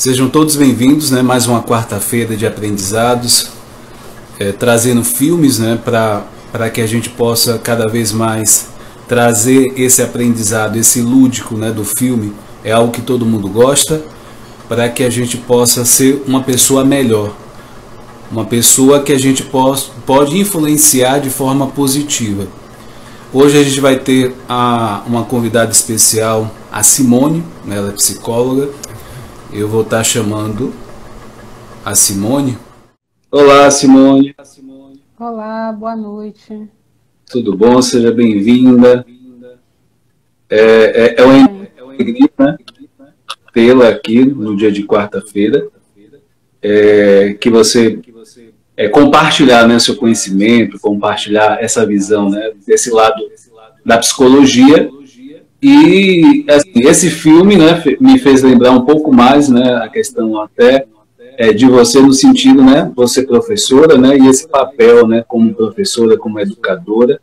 Sejam todos bem-vindos, né? Mais uma quarta-feira de aprendizados, trazendo filmes, né? Para que a gente possa cada vez mais trazer esse aprendizado, esse lúdico, né? Do filme, é algo que todo mundo gosta, para que a gente possa ser uma pessoa melhor, uma pessoa que a gente pode influenciar de forma positiva. Hoje a gente vai ter uma convidada especial, a Simone, né? Ela é psicóloga. Eu vou estar chamando a Simone. Olá, Simone. Olá, boa noite. Tudo bom? Seja bem-vinda. É uma alegria, né, tê-la aqui no dia de quarta-feira. Que você compartilhar, né, seu conhecimento, compartilhar essa visão, né, desse lado da psicologia. E assim, esse filme, né, me fez lembrar um pouco mais, né, a questão até de você no sentido, né, você professora, né, e esse papel, né, como professora, como educadora,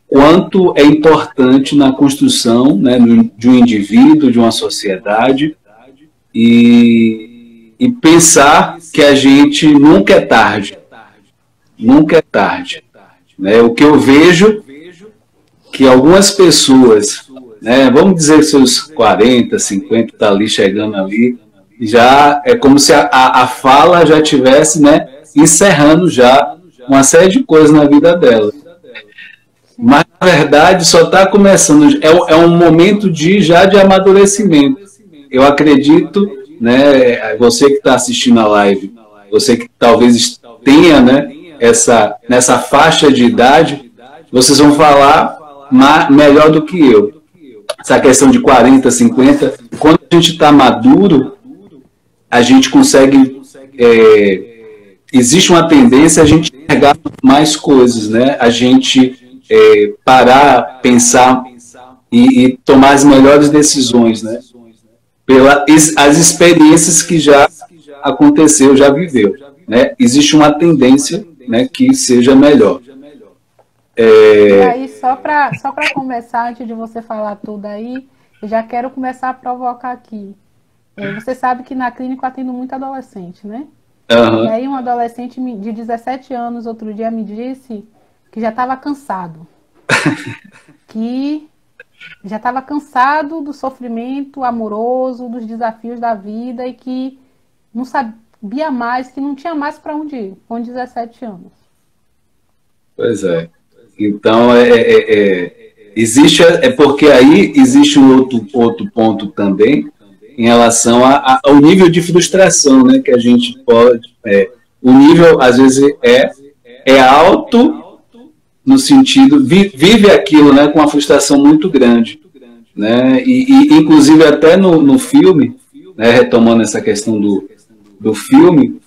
quanto é importante na construção, né, de um indivíduo, de uma sociedade, e pensar que a gente nunca é tarde, né? O que eu vejo que algumas pessoas, né, vamos dizer seus 40, 50, tá ali chegando ali, já é como se a fala já tivesse, né, encerrando já uma série de coisas na vida dela. Mas, na verdade, só está começando, é um momento de amadurecimento. Eu acredito, né, você que está assistindo a live, você que talvez tenha, né, nessa faixa de idade, vocês vão falar melhor do que eu. Essa questão de 40, 50, quando a gente está maduro, a gente consegue, existe uma tendência a gente enxergar mais coisas, né? A gente parar, pensar e tomar as melhores decisões, né? As experiências que já aconteceu, já viveu, né? Existe uma tendência, né, que seja melhor. E aí, só para começar, antes de você falar tudo aí, eu já quero começar a provocar aqui. Você sabe que na clínica eu atendo muito adolescente, né? Uhum. E aí um adolescente de 17 anos, outro dia, me disse que já estava cansado. Que já estava cansado do sofrimento amoroso, dos desafios da vida e que não sabia mais, que não tinha mais para onde ir, com 17 anos. Pois é. Então, existe, porque aí existe um outro ponto também em relação ao nível de frustração, né, que a gente pode... o nível, às vezes, é alto no sentido... Vive aquilo, né, com uma frustração muito grande. Né, e inclusive, até no filme, né, retomando essa questão do filme,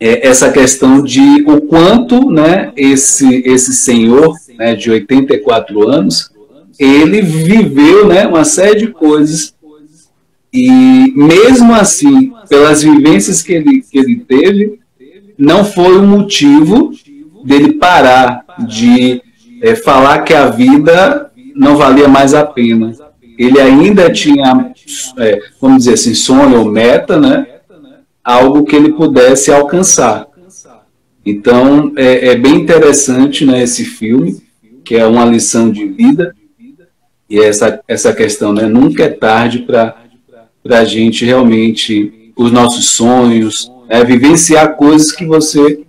essa questão de o quanto, né, esse senhor, né, de 84 anos, ele viveu, né, uma série de coisas e mesmo assim, pelas vivências que ele teve, não foi um motivo dele parar de falar que a vida não valia mais a pena. Ele ainda tinha, vamos dizer assim, sonho ou meta, né, algo que ele pudesse alcançar. Então, é bem interessante, né, esse filme, que é uma lição de vida, e essa questão, né, nunca é tarde para a gente realmente, os nossos sonhos, vivenciar coisas que você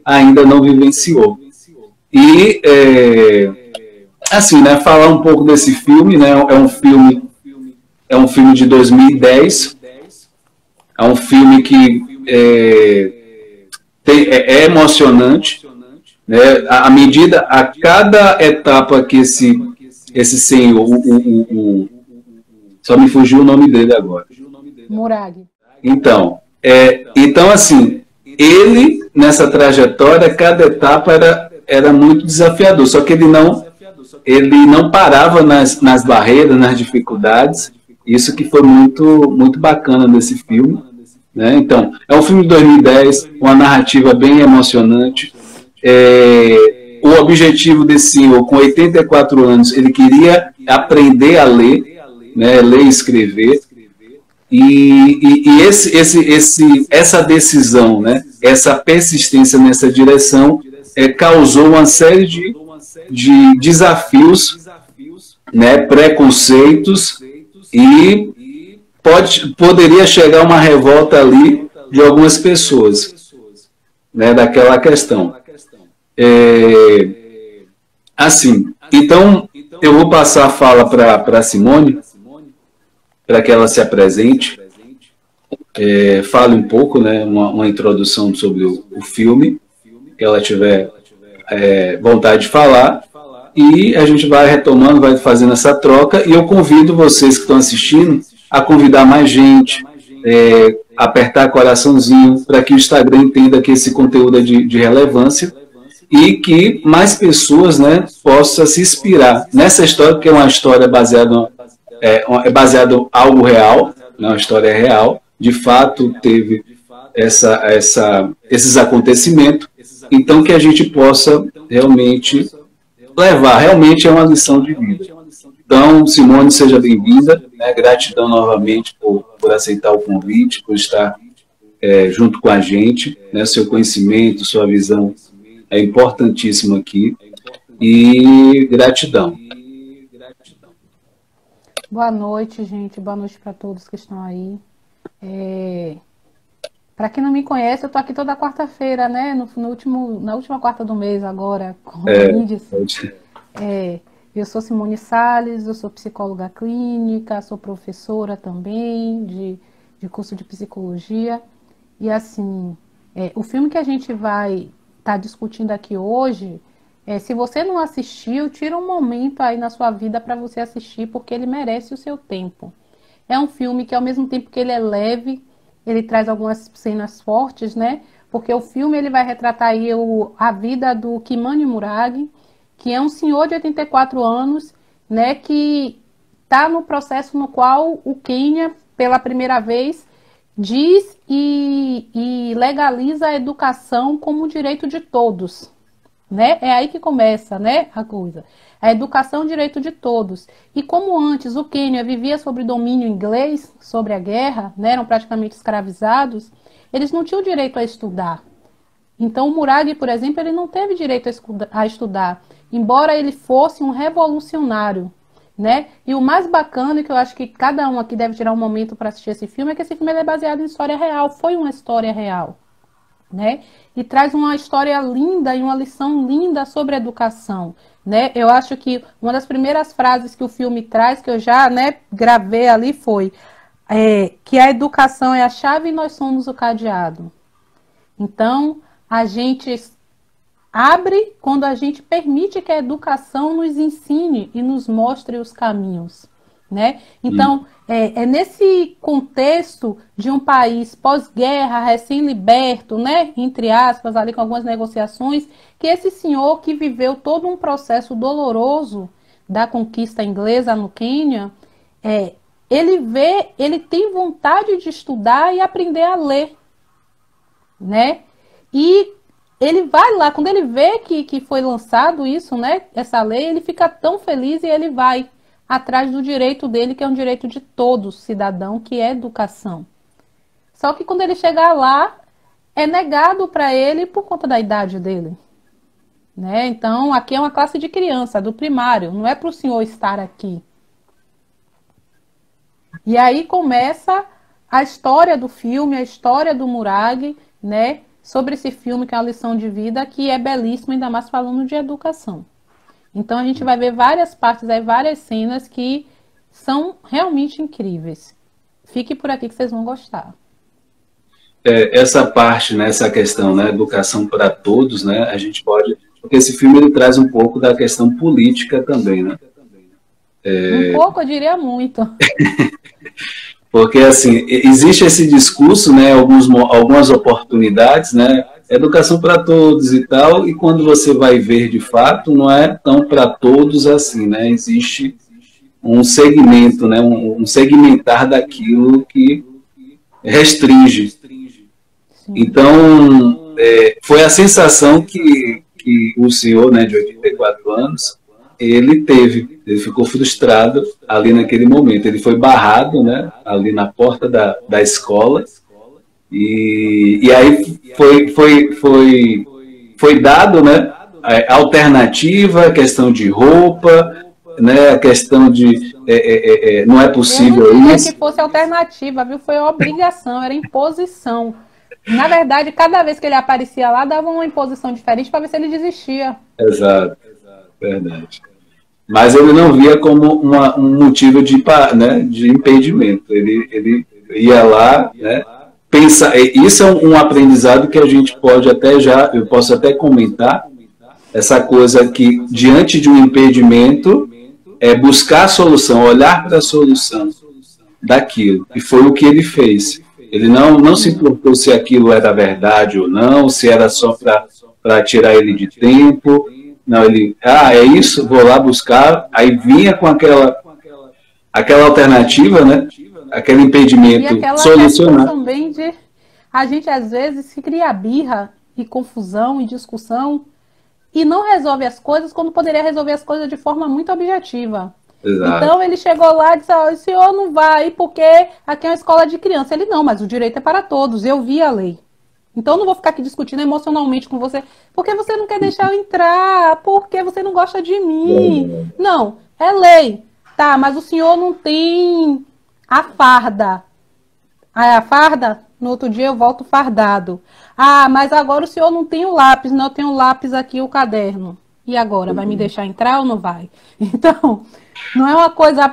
ainda não vivenciou. E, assim, né, falar um pouco desse filme, né, é um filme de 2010, é um filme que é emocionante, né? A cada etapa que esse senhor, só me fugiu o nome dele agora. Murag. Então, assim, ele, nessa trajetória, cada etapa era muito desafiador, só que ele não parava nas barreiras, nas dificuldades. Isso que foi muito, muito bacana nesse filme, né? Então, é um filme de 2010, uma narrativa bem emocionante. O objetivo desse senhor, com 84 anos, ele queria aprender a ler, né? Ler e escrever. E essa decisão, né, essa persistência nessa direção causou uma série de desafios, né, preconceitos, e poderia chegar uma revolta ali de algumas pessoas, né, daquela questão. Assim, então eu vou passar a fala para a Simone, para que ela se apresente, fale um pouco, né, uma introdução sobre o filme, que ela tiver vontade de falar, e a gente vai retomando, vai fazendo essa troca, e eu convido vocês que estão assistindo a convidar mais gente, apertar coraçãozinho, para que o Instagram entenda que esse conteúdo é de relevância, e que mais pessoas, né, possam se inspirar nessa história, que é uma história baseada em algo real, né, uma história real, de fato teve esses acontecimentos, então que a gente possa realmente levar, realmente é uma lição de vida. Então, Simone, seja bem-vinda, né, gratidão novamente por aceitar o convite, por estar junto com a gente, né, seu conhecimento, sua visão é importantíssimo aqui, e gratidão. Boa noite, gente. Boa noite para todos que estão aí. Para quem não me conhece, eu tô aqui toda quarta-feira, né? Na última quarta do mês agora, com o índice. Eu sou Simone Salles, eu sou psicóloga clínica, sou professora também de curso de psicologia. E assim, o filme que a gente vai estar discutindo aqui hoje, se você não assistiu, tira um momento aí na sua vida para você assistir, porque ele merece o seu tempo. É um filme que, ao mesmo tempo que ele é leve, ele traz algumas cenas fortes, né? Porque o filme ele vai retratar aí a vida do Kimani Muragi, que é um senhor de 84 anos, né? Que está no processo no qual o Quênia, pela primeira vez, diz e legaliza a educação como direito de todos, né? É aí que começa, né, a coisa. A educação é um direito de todos. E como antes o Quênia vivia sob domínio inglês, sobre a guerra, né, eram praticamente escravizados, eles não tinham direito a estudar. Então o Muragi, por exemplo, ele não teve direito a estudar, embora ele fosse um revolucionário, né? E o mais bacana, e que eu acho que cada um aqui deve tirar um momento para assistir esse filme, é que esse filme é baseado em história real, foi uma história real, né? E traz uma história linda e uma lição linda sobre a educação, né? Eu acho que uma das primeiras frases que o filme traz, que eu já, né, gravei ali, foi que a educação é a chave e nós somos o cadeado. Então, a gente abre quando a gente permite que a educação nos ensine e nos mostre os caminhos, né? Então, é nesse contexto de um país pós-guerra, recém-liberto, né? Entre aspas, ali com algumas negociações, que esse senhor que viveu todo um processo doloroso da conquista inglesa no Quênia, ele tem vontade de estudar e aprender a ler, né? E ele vai lá, quando ele vê que foi lançado isso, né, essa lei, ele fica tão feliz e ele vai atrás do direito dele, que é um direito de todo cidadão, que é educação. Só que quando ele chegar lá, é negado para ele por conta da idade dele, né? Então, aqui é uma classe de criança, do primário, não é para o senhor estar aqui. E aí começa a história do filme, a história do Muragi, né? Sobre esse filme, que é uma lição de vida, que é belíssima, ainda mais falando de educação. Então a gente vai ver várias partes aí, várias cenas que são realmente incríveis. Fique por aqui que vocês vão gostar. Essa parte, né, essa questão, né, educação para todos, né, a gente pode... Porque esse filme ele traz um pouco da questão política também, né? Um pouco, eu diria muito. Porque, assim, existe esse discurso, né, algumas oportunidades, né, educação para todos e tal, e quando você vai ver de fato, não é tão para todos assim, né, existe um segmento, né, um segmentar daquilo que restringe. Sim. Então, foi a sensação que o senhor, né, de 84 anos, ele ficou frustrado ali naquele momento. Ele foi barrado, né, ali na porta da escola, e aí foi dado, né, a alternativa, a questão de roupa, né, a questão de não é possível eu não isso. que fosse alternativa, viu? Foi obrigação, era imposição. Na verdade, cada vez que ele aparecia lá, dava uma imposição diferente para ver se ele desistia. Exato, verdade. Mas ele não via como um motivo de impedimento. Ele ia lá, né, pensar. Isso é um aprendizado que a gente pode eu posso até comentar, essa coisa que, diante de um impedimento, é buscar a solução, olhar para a solução daquilo. E foi o que ele fez. Ele não se importou se aquilo era verdade ou não, se era só para tirar ele de tempo. Não, ele, é isso, vou lá buscar. Aí vinha com aquela alternativa, né? Aquele impedimento solucionado. Também de a gente às vezes se cria birra e confusão e discussão e não resolve as coisas quando poderia resolver as coisas de forma muito objetiva. Exato. Então ele chegou lá e disse, o senhor não vai porque aqui é uma escola de criança. Ele, não, mas o direito é para todos, eu vi a lei. Então eu não vou ficar aqui discutindo emocionalmente com você, porque você não quer deixar eu entrar, porque você não gosta de mim. Não, é lei. Tá, mas o senhor não tem a farda. A farda, no outro dia eu volto fardado. Mas agora o senhor não tem o lápis, não, eu tenho o lápis aqui, o caderno. E agora, vai me deixar entrar ou não vai? Então, não é uma coisa...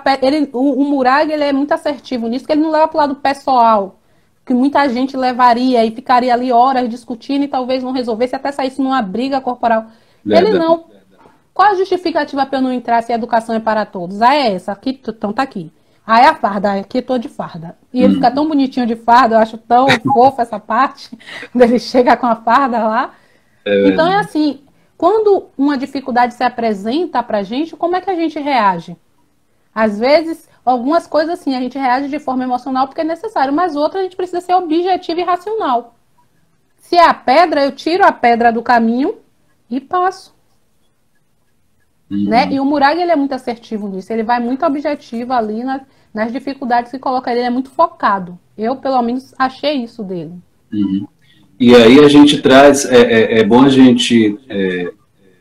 O Murag, ele é muito assertivo nisso, que ele não leva para o lado pessoal, que muita gente levaria e ficaria ali horas discutindo e talvez não resolvesse, até saísse numa briga corporal. Verdade. Ele não. Qual a justificativa para eu não entrar se a educação é para todos? É essa, aqui, então tá aqui. É a farda, aqui eu tô de farda. E ele fica tão bonitinho de farda, eu acho tão fofo essa parte, quando ele chega com a farda lá. Então é assim, quando uma dificuldade se apresenta pra gente, como é que a gente reage? Às vezes, algumas coisas assim, a gente reage de forma emocional porque é necessário, mas outras a gente precisa ser objetivo e racional. Se é a pedra, eu tiro a pedra do caminho e passo. Né? E o Murag, ele é muito assertivo nisso, ele vai muito objetivo ali nas dificuldades que coloca ele é muito focado. Eu, pelo menos, achei isso dele. E aí a gente traz, é bom a gente,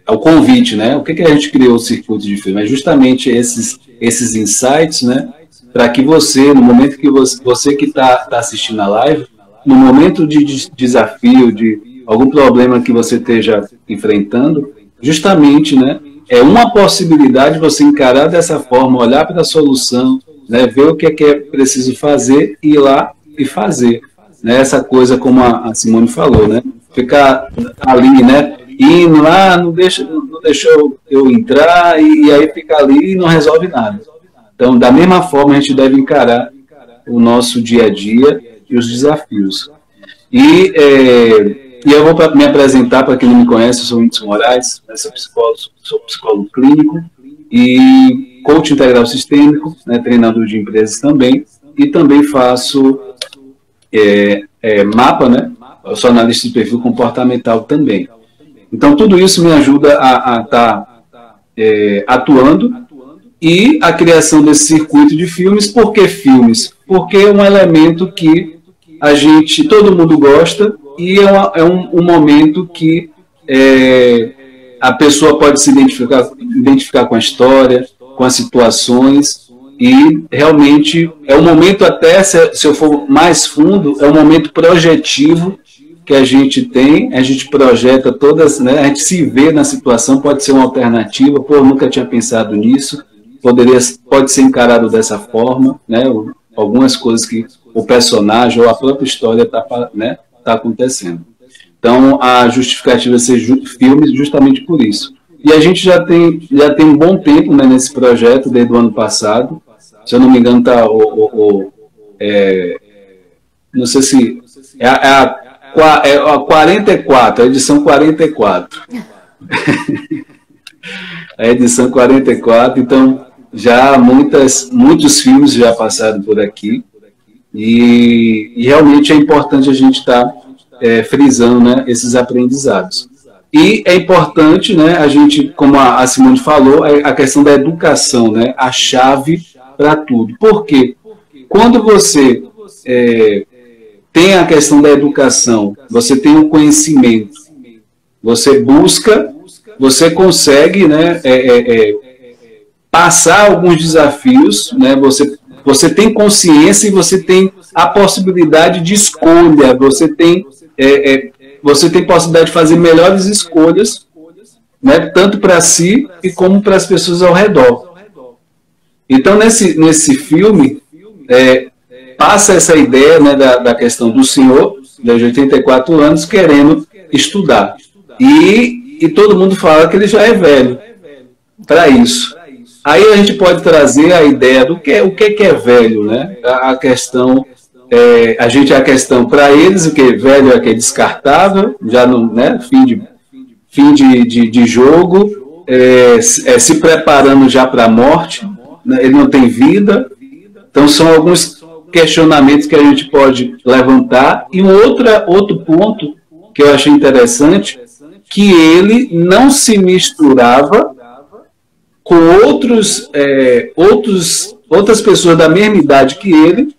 o convite, né? O que a gente criou o circuito de filme? É justamente esses insights, né? Para que você, no momento que você que está assistindo a live, no momento de desafio, de algum problema que você esteja enfrentando, justamente, né? É uma possibilidade você encarar dessa forma, olhar para a solução, né, ver o que é preciso fazer, ir lá e fazer. Né, essa coisa, como a Simone falou, né, ficar ali, né, indo lá, não deixou eu entrar, e aí fica ali e não resolve nada. Então, da mesma forma, a gente deve encarar o nosso dia a dia e os desafios. E eu vou me apresentar, para quem não me conhece, eu sou Whindersson Moraes, sou psicólogo clínico e coach integral sistêmico, né, treinador de empresas também, e também faço mapa, né, eu sou analista de perfil comportamental também. Então, tudo isso me ajuda a estar atuando, e a criação desse circuito de filmes. Por que filmes? Porque é um elemento que todo mundo gosta, e é um momento que a pessoa pode se identificar com a história, com as situações, e realmente é um momento, até se eu for mais fundo, é um momento projetivo que a gente tem, a gente projeta todas, né, a gente se vê na situação, pode ser uma alternativa, eu nunca tinha pensado nisso, pode ser encarado dessa forma, né, algumas coisas que o personagem ou a própria história está acontecendo. Então, a justificativa é ser filmes justamente por isso. E a gente já tem um bom tempo, né, nesse projeto, desde o ano passado. Se eu não me engano, está não sei se... É a 44, a edição 44. A edição 44, então, já muitos filmes já passaram por aqui. E realmente é importante a gente estar frisando, né, esses aprendizados. E é importante, né, a gente, como a Simone falou, a questão da educação, né, a chave para tudo. Por quê? Quando você tem a questão da educação, você tem o conhecimento, você busca, você consegue, né, passar alguns desafios, né, você tem consciência e você tem a possibilidade de escolha, você tem possibilidade de fazer melhores escolhas, né, tanto para si e como para as pessoas ao redor. Então, nesse filme, passa essa ideia, né, da questão do senhor, de 84 anos, querendo estudar. E todo mundo fala que ele já é velho para isso. Aí a gente pode trazer a ideia do o que é velho, né? A questão, a questão para eles, o que é velho é que é descartável, já não, né? Fim de jogo, se preparando já para a morte, né? Ele não tem vida. Então são alguns questionamentos que a gente pode levantar. E outro ponto que eu achei interessante, que ele não se misturava com outras pessoas da mesma idade que ele,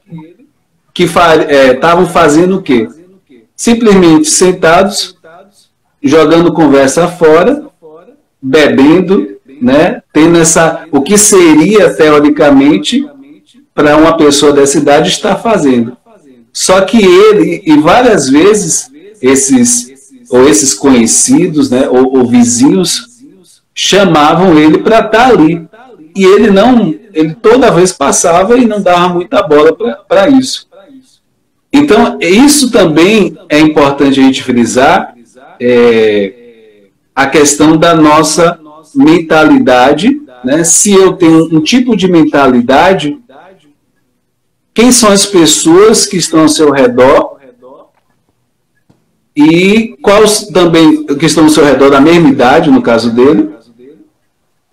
que estavam fazendo o quê? Simplesmente sentados, jogando conversa fora, bebendo, né? Tendo o que seria, teoricamente, para uma pessoa dessa idade estar fazendo. Só que ele, e várias vezes, esses conhecidos, né, ou vizinhos, chamavam ele para estar ali. E ele toda vez passava e não dava muita bola para isso. Então, isso também é importante a gente frisar, a questão da nossa mentalidade, né? Se eu tenho um tipo de mentalidade, quem são as pessoas que estão ao seu redor e quais também que estão ao seu redor da mesma idade, no caso dele.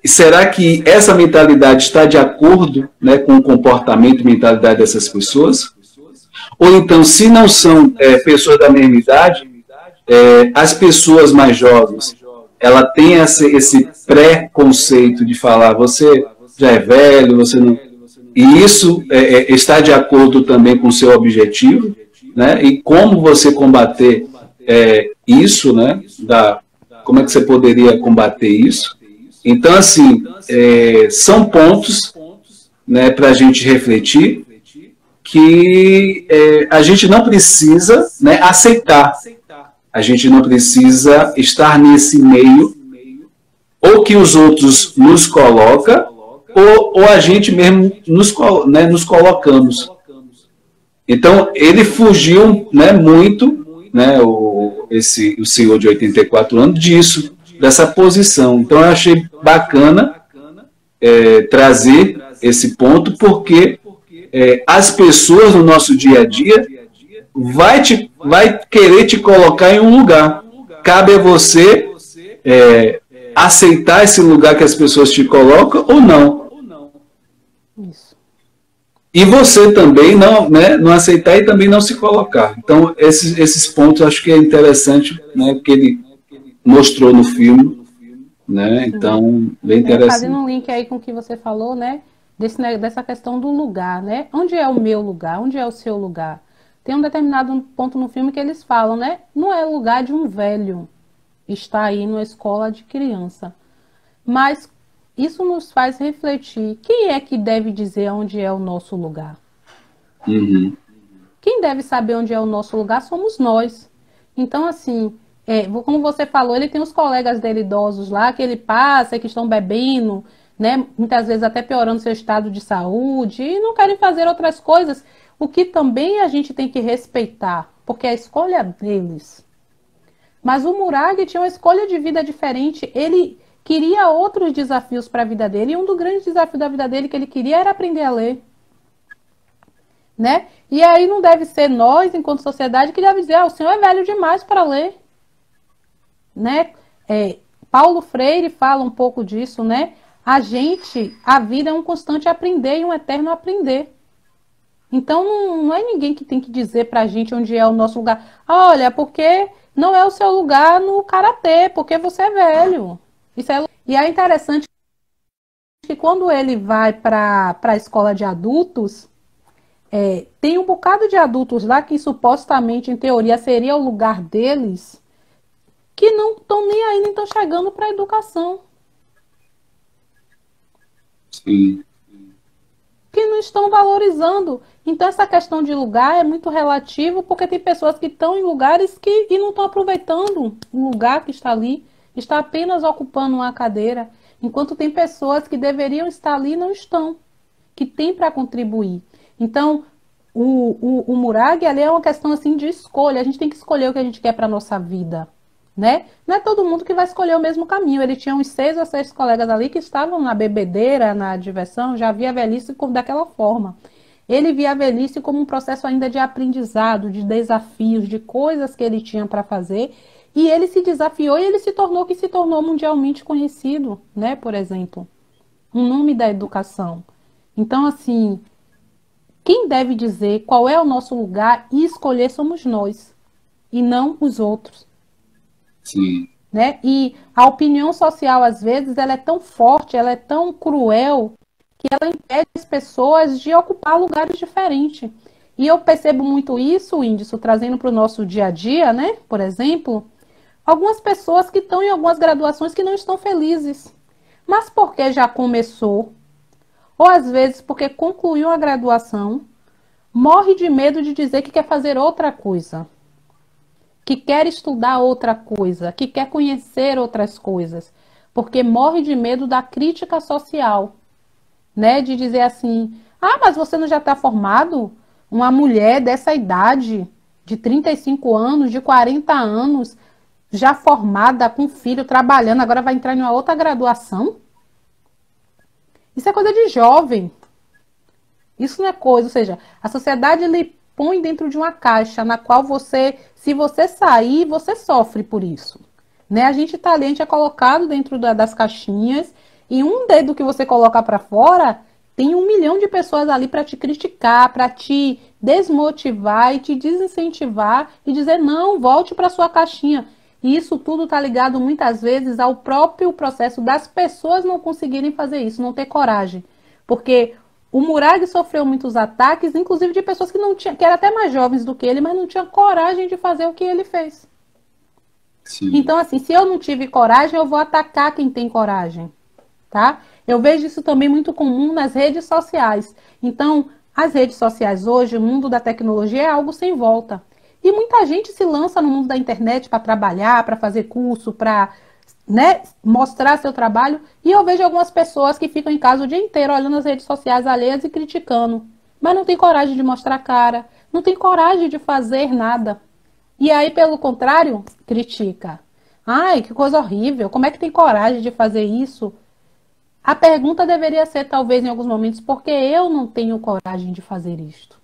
E será que essa mentalidade está de acordo, né, com o comportamento e mentalidade dessas pessoas? Ou então, se não são pessoas da mesma idade, as pessoas mais jovens, ela tem esse pré-conceito de falar, você já é velho, você não... E isso está de acordo também com o seu objetivo, né? E como você combater isso, né? Como é que você poderia combater isso? Então, assim, são pontos, né, para a gente refletir que a gente não precisa, né, aceitar. A gente não precisa estar nesse meio, ou que os outros nos colocam, ou a gente mesmo nos colocamos. Então, ele fugiu, né, muito, né, o senhor de 84 anos, dessa posição. Então, eu achei bacana trazer esse ponto, porque as pessoas no nosso dia a dia vai querer te colocar em um lugar. Cabe a você aceitar esse lugar que as pessoas te colocam ou não. Isso. E você também não aceitar e também não se colocar. Então, esses pontos eu acho que é interessante, né, que ele mostrou no filme, né? Então, bem interessante. Fazendo um link aí com o que você falou, né, dessa questão do lugar, né? Onde é o meu lugar? Onde é o seu lugar? Tem um determinado ponto no filme que eles falam, né? Não é lugar de um velho estar aí numa escola de criança. Mas isso nos faz refletir. Quem é que deve dizer onde é o nosso lugar? Uhum. Quem deve saber onde é o nosso lugar somos nós. Então, assim, como você falou, ele tem os colegas dele idosos lá, que ele passa, que estão bebendo, né? Muitas vezes até piorando seu estado de saúde, e não querem fazer outras coisas, o que também a gente tem que respeitar, porque é a escolha deles. Mas o Murag tinha uma escolha de vida diferente, ele queria outros desafios para a vida dele, e um dos grandes desafios da vida dele que ele queria era aprender a ler. Né? E aí não deve ser nós, enquanto sociedade, que deve dizer, o senhor é velho demais para ler. Né? Paulo Freire fala um pouco disso, né? A vida é um constante aprender e um eterno aprender. Então não é ninguém que tem que dizer pra gente onde é o nosso lugar. Olha, porque não é o seu lugar no karatê, porque você é velho. E é interessante que quando ele vai para a escola de adultos, tem um bocado de adultos lá que supostamente, em teoria, seria o lugar deles, que não estão nem aí, nem estão chegando para a educação. Sim. Que não estão valorizando. Então, essa questão de lugar é muito relativo, porque tem pessoas que estão em lugares e não estão aproveitando o lugar que está ali, está apenas ocupando uma cadeira, enquanto tem pessoas que deveriam estar ali e não estão, que têm para contribuir. Então, o Murag ali é uma questão assim de escolha. A gente tem que escolher o que a gente quer para a nossa vida. Né? Não é todo mundo que vai escolher o mesmo caminho. Ele tinha uns 6 ou 6 colegas ali que estavam na bebedeira, na diversão, já via a velhice daquela forma. Ele via a velhice como um processo ainda de aprendizado, de desafios, de coisas que ele tinha para fazer, e ele se desafiou e ele se tornou o que se tornou mundialmente conhecido, né? Por exemplo, um nome da educação. Então, assim, quem deve dizer qual é o nosso lugar e escolher somos nós, e não os outros. Sim. Né? E a opinião social, às vezes, ela é tão forte, ela é tão cruel, que ela impede as pessoas de ocupar lugares diferentes. E eu percebo muito isso, Índice, trazendo para o nosso dia a dia, né? Por exemplo, algumas pessoas que estão em algumas graduações que não estão felizes. Mas porque já começou, ou às vezes porque concluiu a graduação, morre de medo de dizer que quer fazer outra coisa, que quer estudar outra coisa, que quer conhecer outras coisas, porque morre de medo da crítica social, né? De dizer assim, mas você não já está formado? Uma mulher dessa idade, de 35 anos, de 40 anos, já formada, com filho, trabalhando, agora vai entrar em uma outra graduação? Isso é coisa de jovem. Isso não é coisa, ou seja, a sociedade lhe põe dentro de uma caixa na qual você, se você sair, você sofre por isso. Né? A gente está ali, a gente é colocado dentro das caixinhas e um dedo que você coloca para fora, tem 1 milhão de pessoas ali para te criticar, para te desmotivar e te desincentivar e dizer não, volte para sua caixinha. E isso tudo está ligado muitas vezes ao próprio processo das pessoas não conseguirem fazer isso, não ter coragem. Porque o Murag sofreu muitos ataques, inclusive de pessoas que não tinham, que eram até mais jovens do que ele, mas não tinham coragem de fazer o que ele fez. Sim. Então, assim, se eu não tive coragem, eu vou atacar quem tem coragem, tá? Eu vejo isso também muito comum nas redes sociais. Então, as redes sociais hoje, o mundo da tecnologia é algo sem volta. E muita gente se lança no mundo da internet para trabalhar, para fazer curso, para, né, mostrar seu trabalho, e eu vejo algumas pessoas que ficam em casa o dia inteiro olhando as redes sociais alheias e criticando, mas não tem coragem de mostrar a cara, não tem coragem de fazer nada. E aí, pelo contrário, critica. Ai, que coisa horrível, como é que tem coragem de fazer isso? A pergunta deveria ser, talvez, em alguns momentos, por que eu não tenho coragem de fazer isto?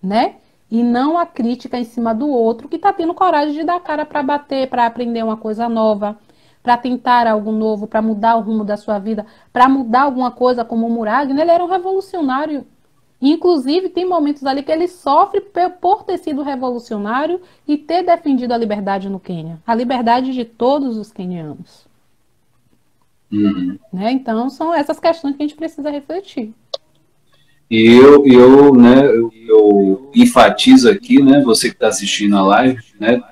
Né? E não a crítica em cima do outro que está tendo coragem de dar a cara para bater, para aprender uma coisa nova, para tentar algo novo, para mudar o rumo da sua vida, para mudar alguma coisa, como o Murag, né? Ele era um revolucionário. E, inclusive, tem momentos ali que ele sofre por ter sido revolucionário e ter defendido a liberdade no Quênia. A liberdade de todos os quenianos. Uhum. Né? Então, são essas questões que a gente precisa refletir. E eu enfatizo aqui, né, você que está assistindo a live, né,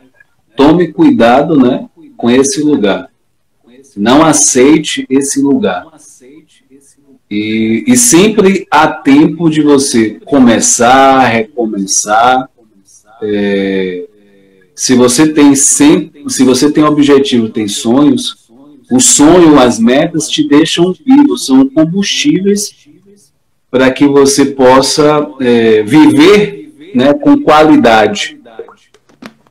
tome cuidado, né, com esse lugar. Não aceite esse lugar. E sempre há tempo de você começar, recomeçar. Se você tem objetivo, tem sonhos, o sonho, as metas te deixam vivos, são combustíveis para que você possa viver, né, com qualidade.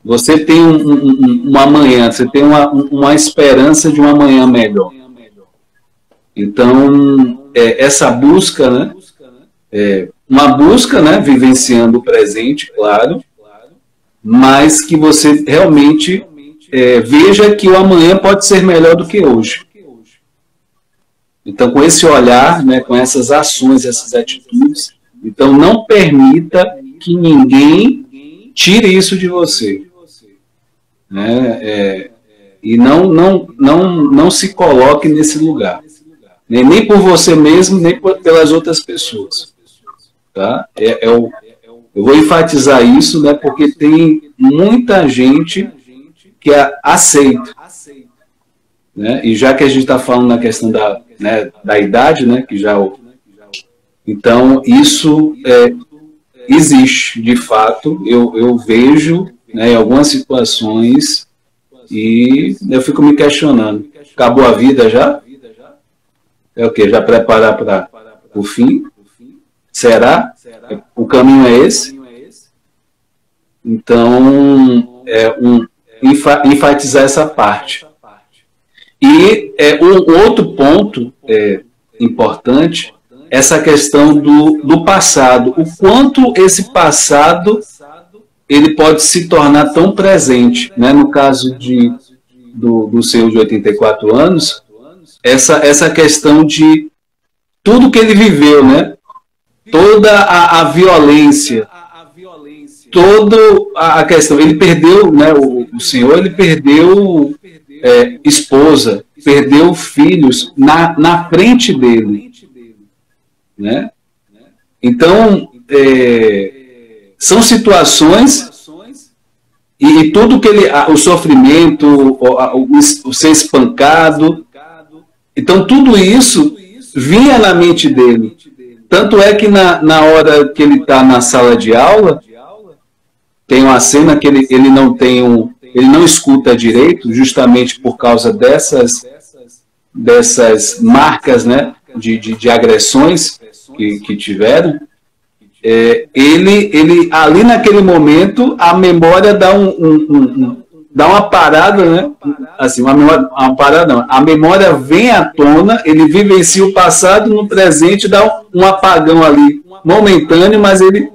Você tem um amanhã, você tem uma esperança de um amanhã melhor. Então, essa busca, né, uma busca, né, vivenciando o presente, claro, mas que você realmente veja que o amanhã pode ser melhor do que hoje. Então, com esse olhar, né, com essas ações, essas atitudes, então não permita que ninguém tire isso de você. né? E não se coloque nesse lugar, nem por você mesmo, nem pelas outras pessoas, tá? Eu vou enfatizar isso, né? Porque tem muita gente que aceita, né? E já que a gente está falando na questão da idade, né? Que já então isso existe, de fato, eu vejo, né, em algumas situações, e eu fico me questionando. Acabou a vida já? É o quê? Já preparar para o fim? Será? O caminho é esse? Então, enfatizar essa parte. E um outro ponto importante, essa questão do passado. O quanto esse passado ele pode se tornar tão presente, né? No caso do senhor de 84 anos, essa questão de tudo que ele viveu, né? Toda a violência, toda a questão. Ele perdeu, né? O senhor, ele perdeu esposa, perdeu filhos na frente dele, né? Então, são situações e tudo que o sofrimento, o ser espancado, então tudo isso vinha na mente dele. Tanto é que na hora que ele está na sala de aula, tem uma cena que ele não escuta direito, justamente por causa dessas marcas, né, de agressões que tiveram. Ele ali naquele momento, a memória dá uma parada, né? Assim, uma parada não. A memória vem à tona, ele vivencia o passado no presente, dá um apagão ali momentâneo, mas ele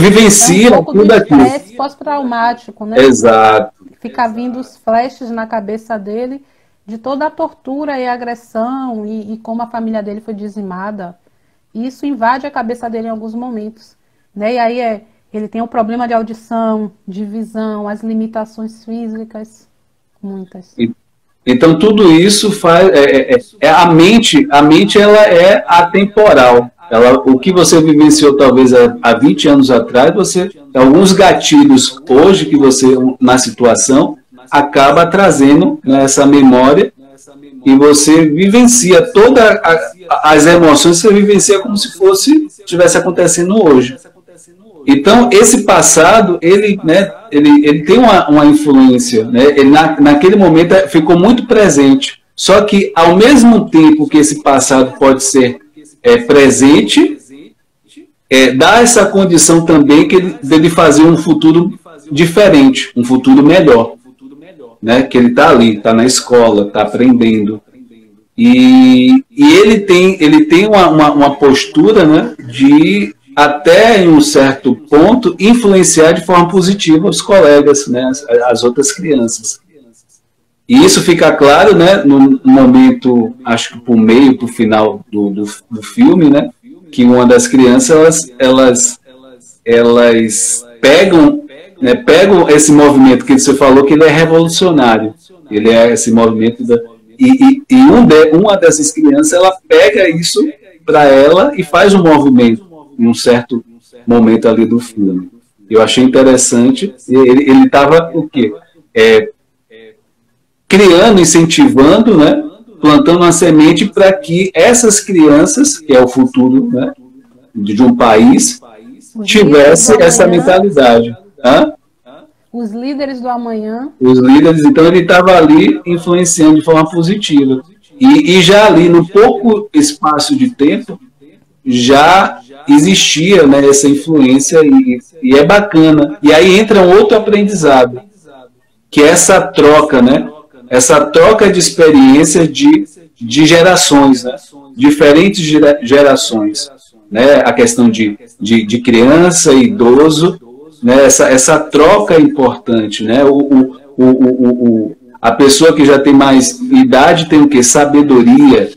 vivencia tudo aquilo. Estresse pós-traumático, né? Exato. Fica vindo os flashes na cabeça dele de toda a tortura e agressão e como a família dele foi dizimada. Isso invade a cabeça dele em alguns momentos, né? E aí ele tem o problema de audição, de visão, as limitações físicas, muitas. Então tudo isso faz a mente ela é atemporal. O que você vivenciou talvez há 20 anos atrás, alguns gatilhos hoje que você na situação acaba trazendo, né, essa memória. E você vivencia todas as emoções, você vivencia como se estivesse acontecendo hoje. Então, esse passado, ele tem uma influência, né? Ele naquele momento ficou muito presente. Só que, ao mesmo tempo que esse passado pode ser presente, dá essa condição também dele fazer um futuro diferente, um futuro melhor. Né, que ele está ali, está na escola, está aprendendo. E ele tem uma postura, né, de, até em um certo ponto, influenciar de forma positiva os colegas, né, as outras crianças. E isso fica claro, né, no momento, acho que por meio, por final do filme, né, que uma das crianças, elas pegam esse movimento que você falou, que ele é revolucionário. Ele é esse movimento uma dessas crianças, ela pega isso para ela e faz um movimento em um certo momento ali do filme. Eu achei interessante. Ele estava o quê? Criando, incentivando, né? Plantando uma semente para que essas crianças, que é o futuro, né, de um país, tivesse essa mentalidade. Hã? Os líderes do amanhã. Os líderes, então ele estava ali influenciando de forma positiva. E já ali, no pouco espaço de tempo, já existia, né, essa influência e é bacana. E aí entra um outro aprendizado, que é essa troca, né? Essa troca de experiência de gerações, né? Diferentes gerações. Né? A questão de criança e idoso, né? Essa troca é importante, né? A pessoa que já tem mais idade tem o quê? Sabedoria,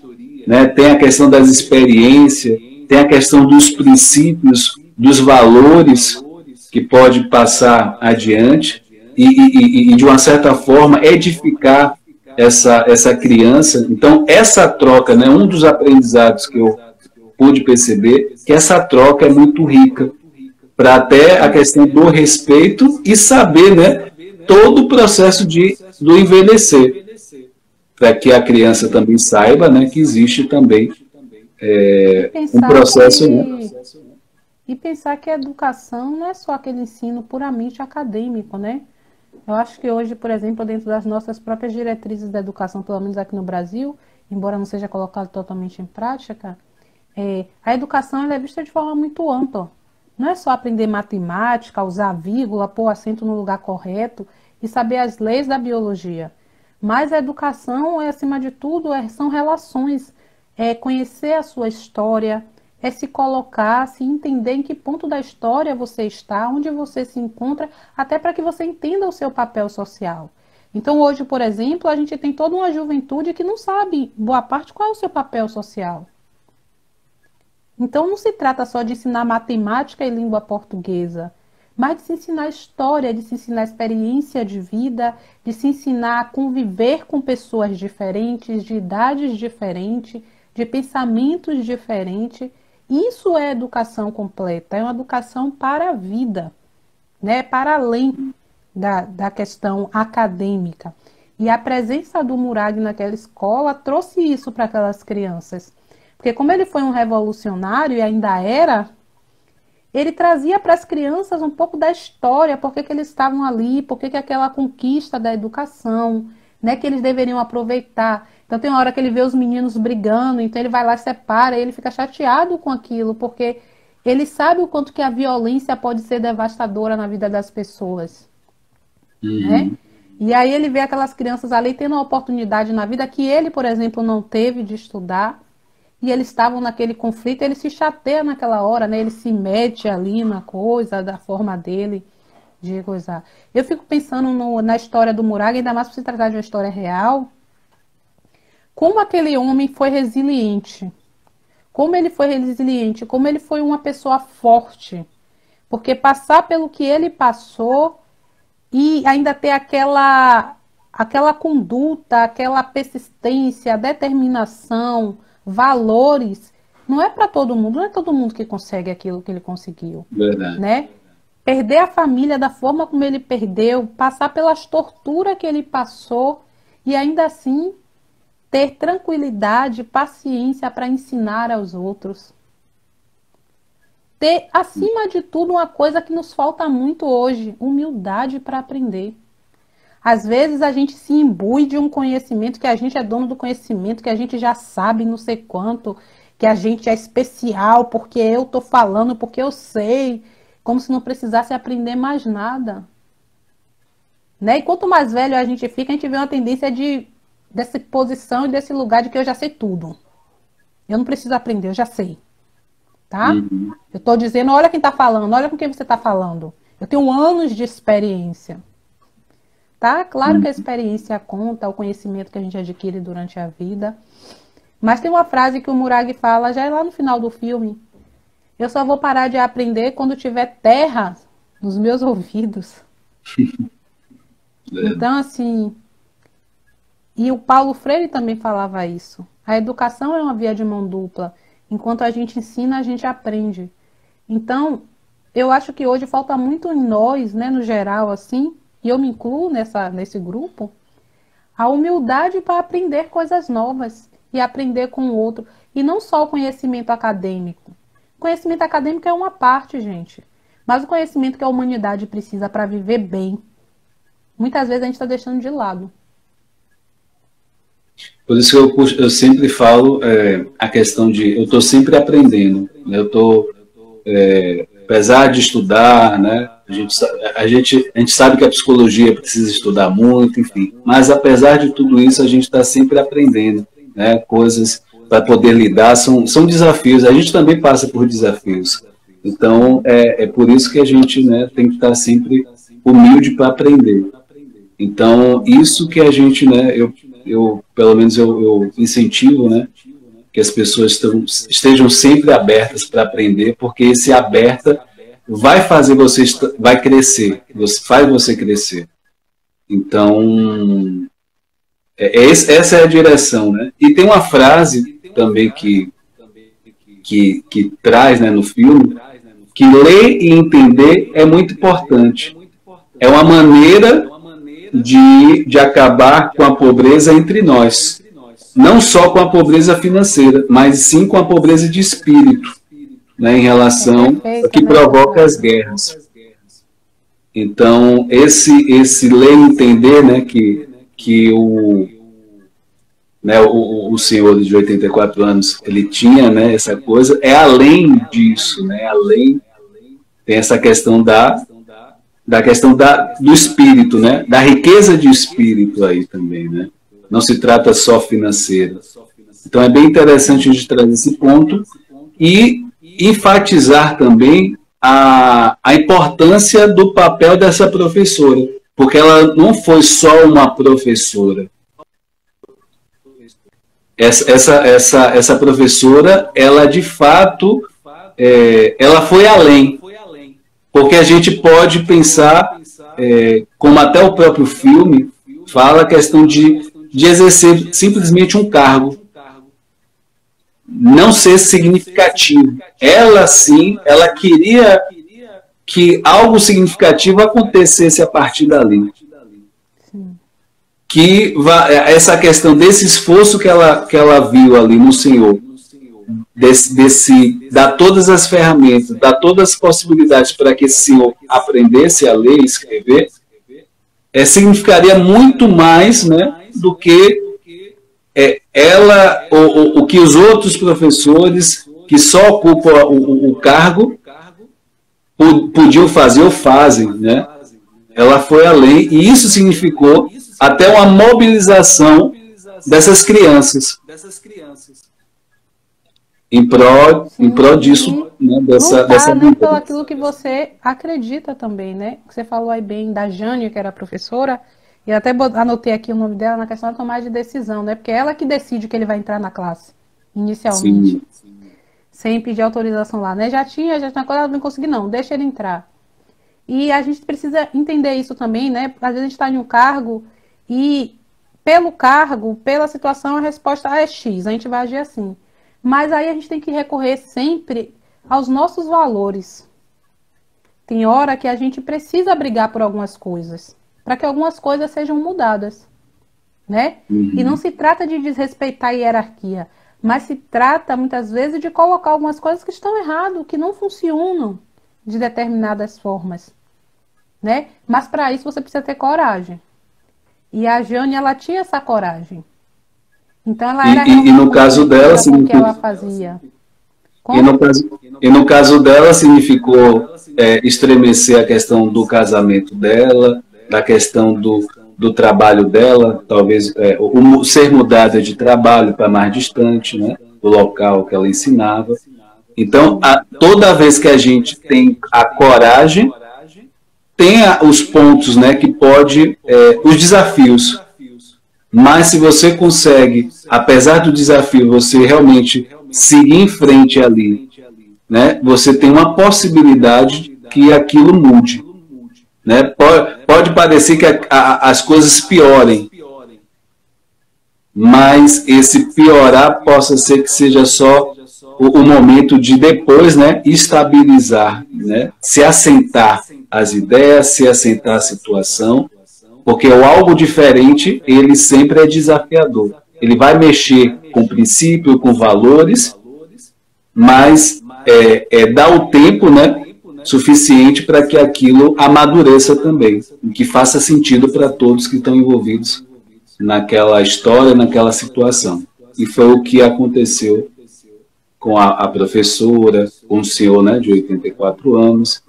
né? Tem a questão das experiências, tem a questão dos princípios, dos valores que pode passar adiante e de uma certa forma, edificar essa criança. Então, essa troca, né, um dos aprendizados que eu pude perceber, que essa troca é muito rica, para até a questão do respeito e saber, né, todo o processo do envelhecer, para que a criança também saiba, né, que existe também um processo... E pensar que a educação não é só aquele ensino puramente acadêmico, né? Eu acho que hoje, por exemplo, dentro das nossas próprias diretrizes da educação, pelo menos aqui no Brasil, embora não seja colocado totalmente em prática, a educação ela é vista de forma muito ampla. Não é só aprender matemática, usar vírgula, pôr acento no lugar correto e saber as leis da biologia. Mas a educação, acima de tudo, são relações, é conhecer a sua história, é se colocar, se entender em que ponto da história você está, onde você se encontra, até para que você entenda o seu papel social. Então hoje, por exemplo, a gente tem toda uma juventude que não sabe, boa parte, qual é o seu papel social. Então não se trata só de ensinar matemática e língua portuguesa, mas de se ensinar história, de se ensinar experiência de vida, de se ensinar a conviver com pessoas diferentes, de idades diferentes, de pensamentos diferentes. Isso é educação completa, é uma educação para a vida, né? Para além da questão acadêmica. E a presença do Murag naquela escola trouxe isso para aquelas crianças. Porque como ele foi um revolucionário e ainda era, ele trazia para as crianças um pouco da história, por que eles estavam ali, por que aquela conquista da educação, né, que eles deveriam aproveitar. Então tem uma hora que ele vê os meninos brigando, então ele vai lá, separa, e ele fica chateado com aquilo, porque ele sabe o quanto que a violência pode ser devastadora na vida das pessoas. Né? E aí ele vê aquelas crianças ali tendo uma oportunidade na vida que ele, por exemplo, não teve de estudar, e eles estavam naquele conflito, ele se chateia naquela hora, né? Ele se mete ali na coisa, da forma dele de coisar. Eu fico pensando na história do Murag, ainda mais por se tratar de uma história real, como aquele homem foi resiliente, como ele foi resiliente, como ele foi uma pessoa forte, porque passar pelo que ele passou e ainda ter aquela conduta, aquela persistência, determinação, valores, não é para todo mundo, não é todo mundo que consegue aquilo que ele conseguiu. Verdade. Né? Perder a família da forma como ele perdeu, passar pelas torturas que ele passou e ainda assim ter tranquilidade, paciência para ensinar aos outros. Ter, acima de tudo, uma coisa que nos falta muito hoje, humildade para aprender. Às vezes a gente se imbui de um conhecimento, que a gente é dono do conhecimento, que a gente já sabe não sei quanto, que a gente é especial porque eu estou falando, porque eu sei, como se não precisasse aprender mais nada. Né? E quanto mais velho a gente fica, a gente vê uma tendência dessa posição e desse lugar de que eu já sei tudo. Eu não preciso aprender, eu já sei. Tá? Eu estou dizendo, olha quem está falando, olha com quem você está falando. Eu tenho anos de experiência. Tá? Claro que a experiência conta, o conhecimento que a gente adquire durante a vida. Mas tem uma frase que o Murag fala, já é lá no final do filme. Eu só vou parar de aprender quando tiver terra nos meus ouvidos. Então, assim... E o Paulo Freire também falava isso. A educação é uma via de mão dupla. Enquanto a gente ensina, a gente aprende. Então, eu acho que hoje falta muito em nós, né, no geral, assim... E eu me incluo nesse grupo, a humildade para aprender coisas novas e aprender com o outro. E não só o conhecimento acadêmico. O conhecimento acadêmico é uma parte, gente. Mas o conhecimento que a humanidade precisa para viver bem, muitas vezes a gente está deixando de lado. Por isso que eu sempre falo a questão de... Eu estou sempre aprendendo. Eu estou... apesar de estudar, né? A gente sabe que a psicologia precisa estudar muito, enfim. Mas apesar de tudo isso, a gente está sempre aprendendo, né? Coisas para poder lidar, são desafios. A gente também passa por desafios. Então, é por isso que a gente, né, tem que estar sempre humilde para aprender. Então, isso que a gente, né, pelo menos eu incentivo, né, que as pessoas estejam sempre abertas para aprender, porque esse aberta vai fazer você, vai crescer, faz você crescer. Então, essa é a direção, né? E tem uma frase também que traz, né, no filme, que ler e entender é muito importante. É uma maneira de acabar com a pobreza entre nós. Não só com a pobreza financeira, mas sim com a pobreza de espírito, né, em relação ao que provoca as guerras. Então, esse ler e entender, né, que o senhor de 84 anos, ele tinha, né, essa coisa, é além disso, né, tem essa questão do espírito, né, da riqueza de espírito aí também, né, não se trata só financeira. Então é bem interessante a gente trazer esse ponto e enfatizar também a importância do papel dessa professora, porque ela não foi só uma professora. Essa professora, ela de fato, ela foi além, porque a gente pode pensar, como até o próprio filme fala, a questão de exercer simplesmente um cargo, não ser significativo. Ela sim, ela queria que algo significativo acontecesse a partir dali. Que essa questão desse esforço que ela viu ali no Senhor, dar todas as ferramentas, dar todas as possibilidades para que esse Senhor aprendesse a ler e escrever, significaria muito mais, né, do que ela, o que os outros professores que só ocupam o cargo podiam fazer ou fazem, né? Ela foi além, e isso significou até uma mobilização dessas crianças em prol disso, né, dessa né, pelo aquilo que você acredita também, né? Você falou aí bem da Jânia, que era professora, e até anotei aqui o nome dela na questão da tomada de decisão, né? Porque é ela que decide que ele vai entrar na classe, inicialmente. Sim. Sem pedir autorização lá, né? Já tinha coisa, ela não conseguiu, não, deixa ele entrar. E a gente precisa entender isso também, né? Às vezes a gente está em um cargo e pelo cargo, pela situação, a resposta é X, a gente vai agir assim. Mas aí a gente tem que recorrer sempre aos nossos valores. Tem hora que a gente precisa brigar por algumas coisas, para que algumas coisas sejam mudadas, né? Uhum. E não se trata de desrespeitar a hierarquia, mas se trata muitas vezes de colocar algumas coisas que estão erradas, que não funcionam de determinadas formas, né? Mas para isso você precisa ter coragem. E a Jane, ela tinha essa coragem. Então ela era e no caso dela que ela fazia. E no caso dela significou estremecer a questão do casamento dela, da questão do trabalho dela, talvez ser mudada de trabalho para mais distante, né, do local que ela ensinava. Então, toda vez que a gente tem a coragem, tem os pontos, né, que pode, os desafios. Mas se você consegue, apesar do desafio, você realmente seguir em frente ali, né, você tem uma possibilidade que aquilo mude. Né? Pode parecer que as coisas piorem, mas esse piorar possa ser que seja só o momento de depois, né, estabilizar, né, se assentar as ideias, se assentar a situação, porque o algo diferente, ele sempre é desafiador. Ele vai mexer com princípio, com valores, mas dá o tempo, né, suficiente para que aquilo amadureça também, e que faça sentido para todos que estão envolvidos naquela história, naquela situação. E foi o que aconteceu com a professora, com o senhor, né, de 84 anos,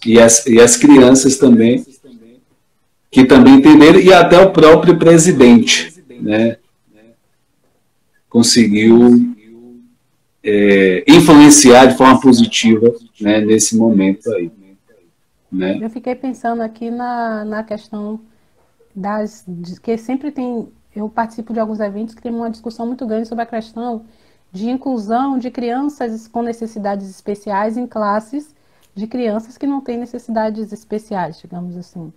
e as crianças também, que também entenderam, e até o próprio presidente, né, conseguiu influenciar de forma positiva, né, nesse momento aí. Né? Eu fiquei pensando aqui na questão que sempre tem, eu participo de alguns eventos que tem uma discussão muito grande sobre a questão de inclusão de crianças com necessidades especiais em classes de crianças que não têm necessidades especiais, digamos assim.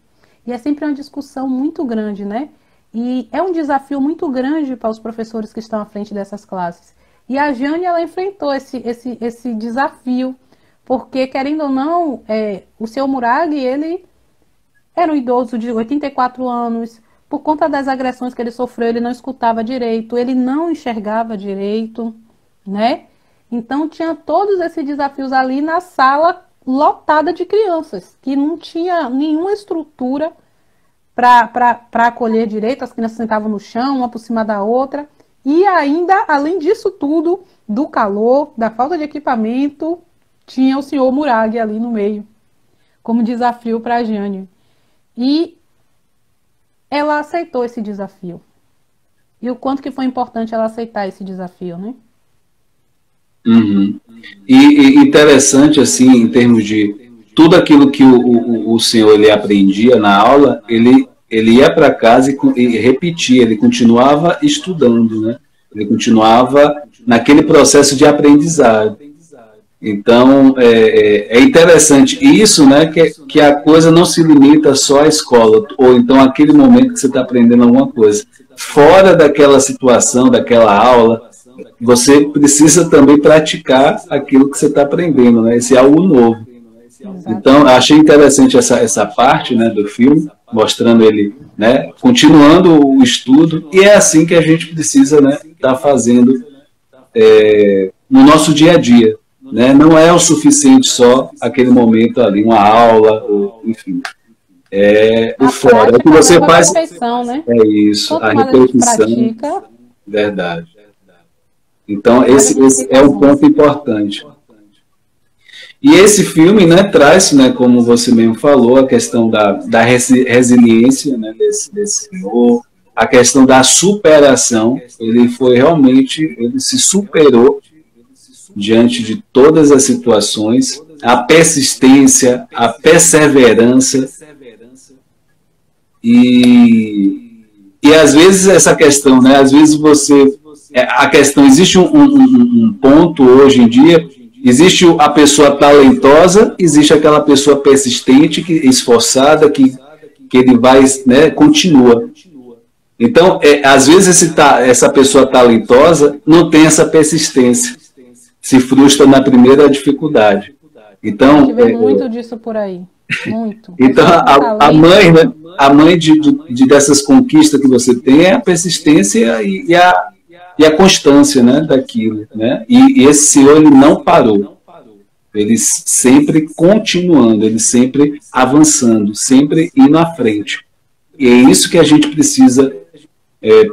E é sempre uma discussão muito grande, né? E é um desafio muito grande para os professores que estão à frente dessas classes. E a Jane, ela enfrentou esse desafio, porque, querendo ou não, o seu Muragi, ele era um idoso de 84 anos, por conta das agressões que ele sofreu, ele não escutava direito, ele não enxergava direito, né? Então tinha todos esses desafios ali na sala lotada de crianças, que não tinha nenhuma estrutura para acolher direito, as crianças sentavam no chão, uma por cima da outra, e ainda, além disso tudo, do calor, da falta de equipamento, tinha o senhor Muragi ali no meio, como desafio para a Jane. E ela aceitou esse desafio. E o quanto que foi importante ela aceitar esse desafio, né? Uhum. E interessante, assim, em termos de tudo aquilo que o senhor ele aprendia na aula, ele ia para casa e repetia, ele continuava estudando, né? Ele continuava naquele processo de aprendizado. Então, é interessante isso, né, que a coisa não se limita só à escola, ou então aquele momento que você está aprendendo alguma coisa. Fora daquela situação, daquela aula, você precisa também praticar aquilo que você está aprendendo, né, esse é algo novo. Então, achei interessante essa parte, né, do filme, mostrando ele, né, continuando o estudo, e é assim que a gente precisa, né, estar fazendo no nosso dia a dia. Né? Não é o suficiente só aquele momento ali, uma aula, ou, enfim. É o fora. O que você faz. Né? É isso, a repetição. Verdade. Então, esse é um ponto importante. E esse filme, né, traz, né, como você mesmo falou, a questão da resiliência, né, desse senhor, a questão da superação. Ele foi realmente, ele se superou diante de todas as situações, a persistência, a perseverança e às vezes essa questão, né? Às vezes a questão, existe um ponto hoje em dia, existe a pessoa talentosa, existe aquela pessoa persistente, esforçada, que ele vai, né, continua. Então, às vezes essa pessoa talentosa não tem essa persistência, se frustra na primeira dificuldade. Então, a gente vê muito disso por aí. Muito. Então, a mãe, né, a mãe dessas conquistas que você tem é a persistência e a constância, né, daquilo. Né? E esse senhor, ele não parou. Ele sempre continuando, ele sempre avançando, sempre indo à frente. E é isso que a gente precisa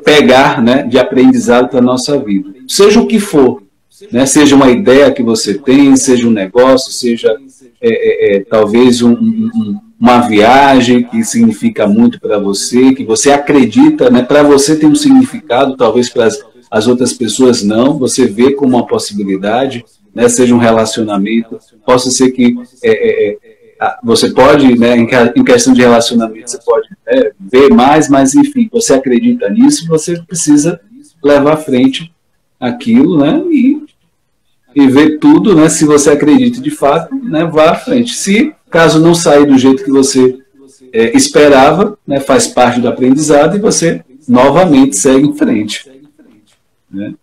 pegar, né, de aprendizado para a nossa vida. Seja o que for. Né, seja uma ideia que você tem, seja um negócio, seja talvez uma viagem que significa muito para você, que você acredita, né, para você tem um significado, talvez para as outras pessoas não, você vê como uma possibilidade, né, seja um relacionamento, possa ser que você pode, né, em questão de relacionamento, você pode ver mais, mas enfim, você acredita nisso, você precisa levar à frente aquilo, né, e ver tudo, né, se você acredita de fato, né, vá à frente. Se caso não sair do jeito que você esperava, né, faz parte do aprendizado e você novamente segue em frente. Né?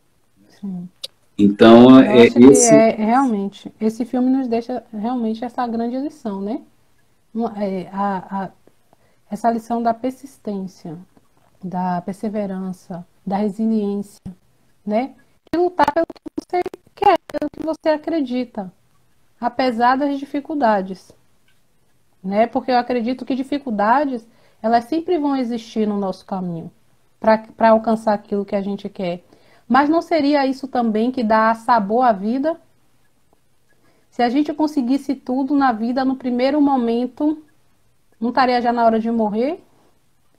Sim. Então, realmente, esse filme nos deixa realmente essa grande lição, né? Essa lição da persistência, da perseverança, da resiliência, né? De lutar pelo que você quer, pelo que você acredita, apesar das dificuldades, né? Porque eu acredito que dificuldades, elas sempre vão existir no nosso caminho para alcançar aquilo que a gente quer. Mas não seria isso também que dá sabor à vida? Se a gente conseguisse tudo na vida no primeiro momento, não estaria já na hora de morrer?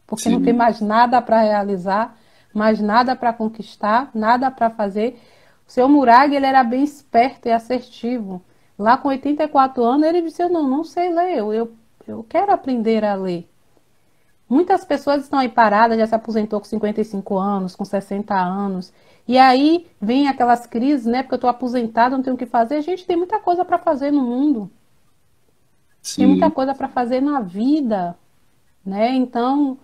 Porque Sim. Não tem mais nada para realizar, mais nada para conquistar, nada para fazer. O seu Muragi, ele era bem esperto e assertivo. Lá com 84 anos, ele disse, não sei ler, eu quero aprender a ler. Muitas pessoas estão aí paradas, já se aposentou com 55 anos, com 60 anos. E aí vem aquelas crises, né? Porque eu estou aposentada, não tenho o que fazer. Gente, tem muita coisa para fazer no mundo. tem muita sim. coisa para fazer na vida, né? Então,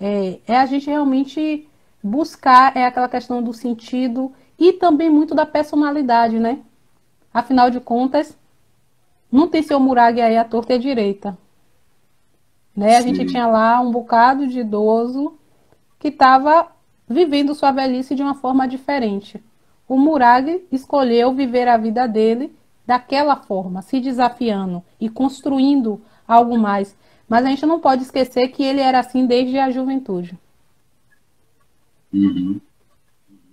é a gente realmente buscar aquela questão do sentido e também muito da personalidade, né? Afinal de contas, não tem seu Murag aí à torta e à direita, né? A gente Sim. tinha lá um bocado de idoso que estava vivendo sua velhice de uma forma diferente. O Murag escolheu viver a vida dele daquela forma, se desafiando e construindo algo mais. Mas a gente não pode esquecer que ele era assim desde a juventude. Uhum.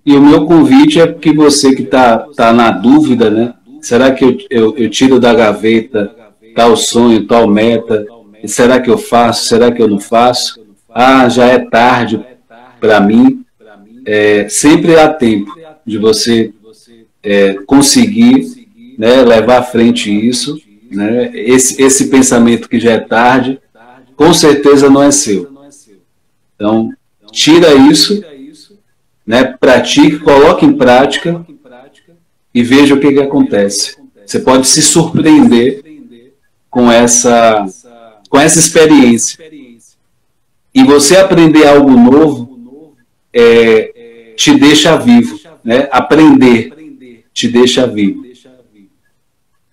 E o meu convite é que você que tá na dúvida, né? Será que eu tiro da gaveta tal sonho, tal meta? E será que eu faço? Será que eu não faço? Ah, já é tarde para mim. Sempre há tempo de você conseguir, né, levar à frente isso. Né? Esse pensamento que já é tarde, com certeza não é seu. Então, tira isso, né, pratique, coloque em prática e veja o que acontece. Você pode se surpreender com com essa experiência. E você aprender algo novo te deixa vivo. Né? Aprender te deixa vivo.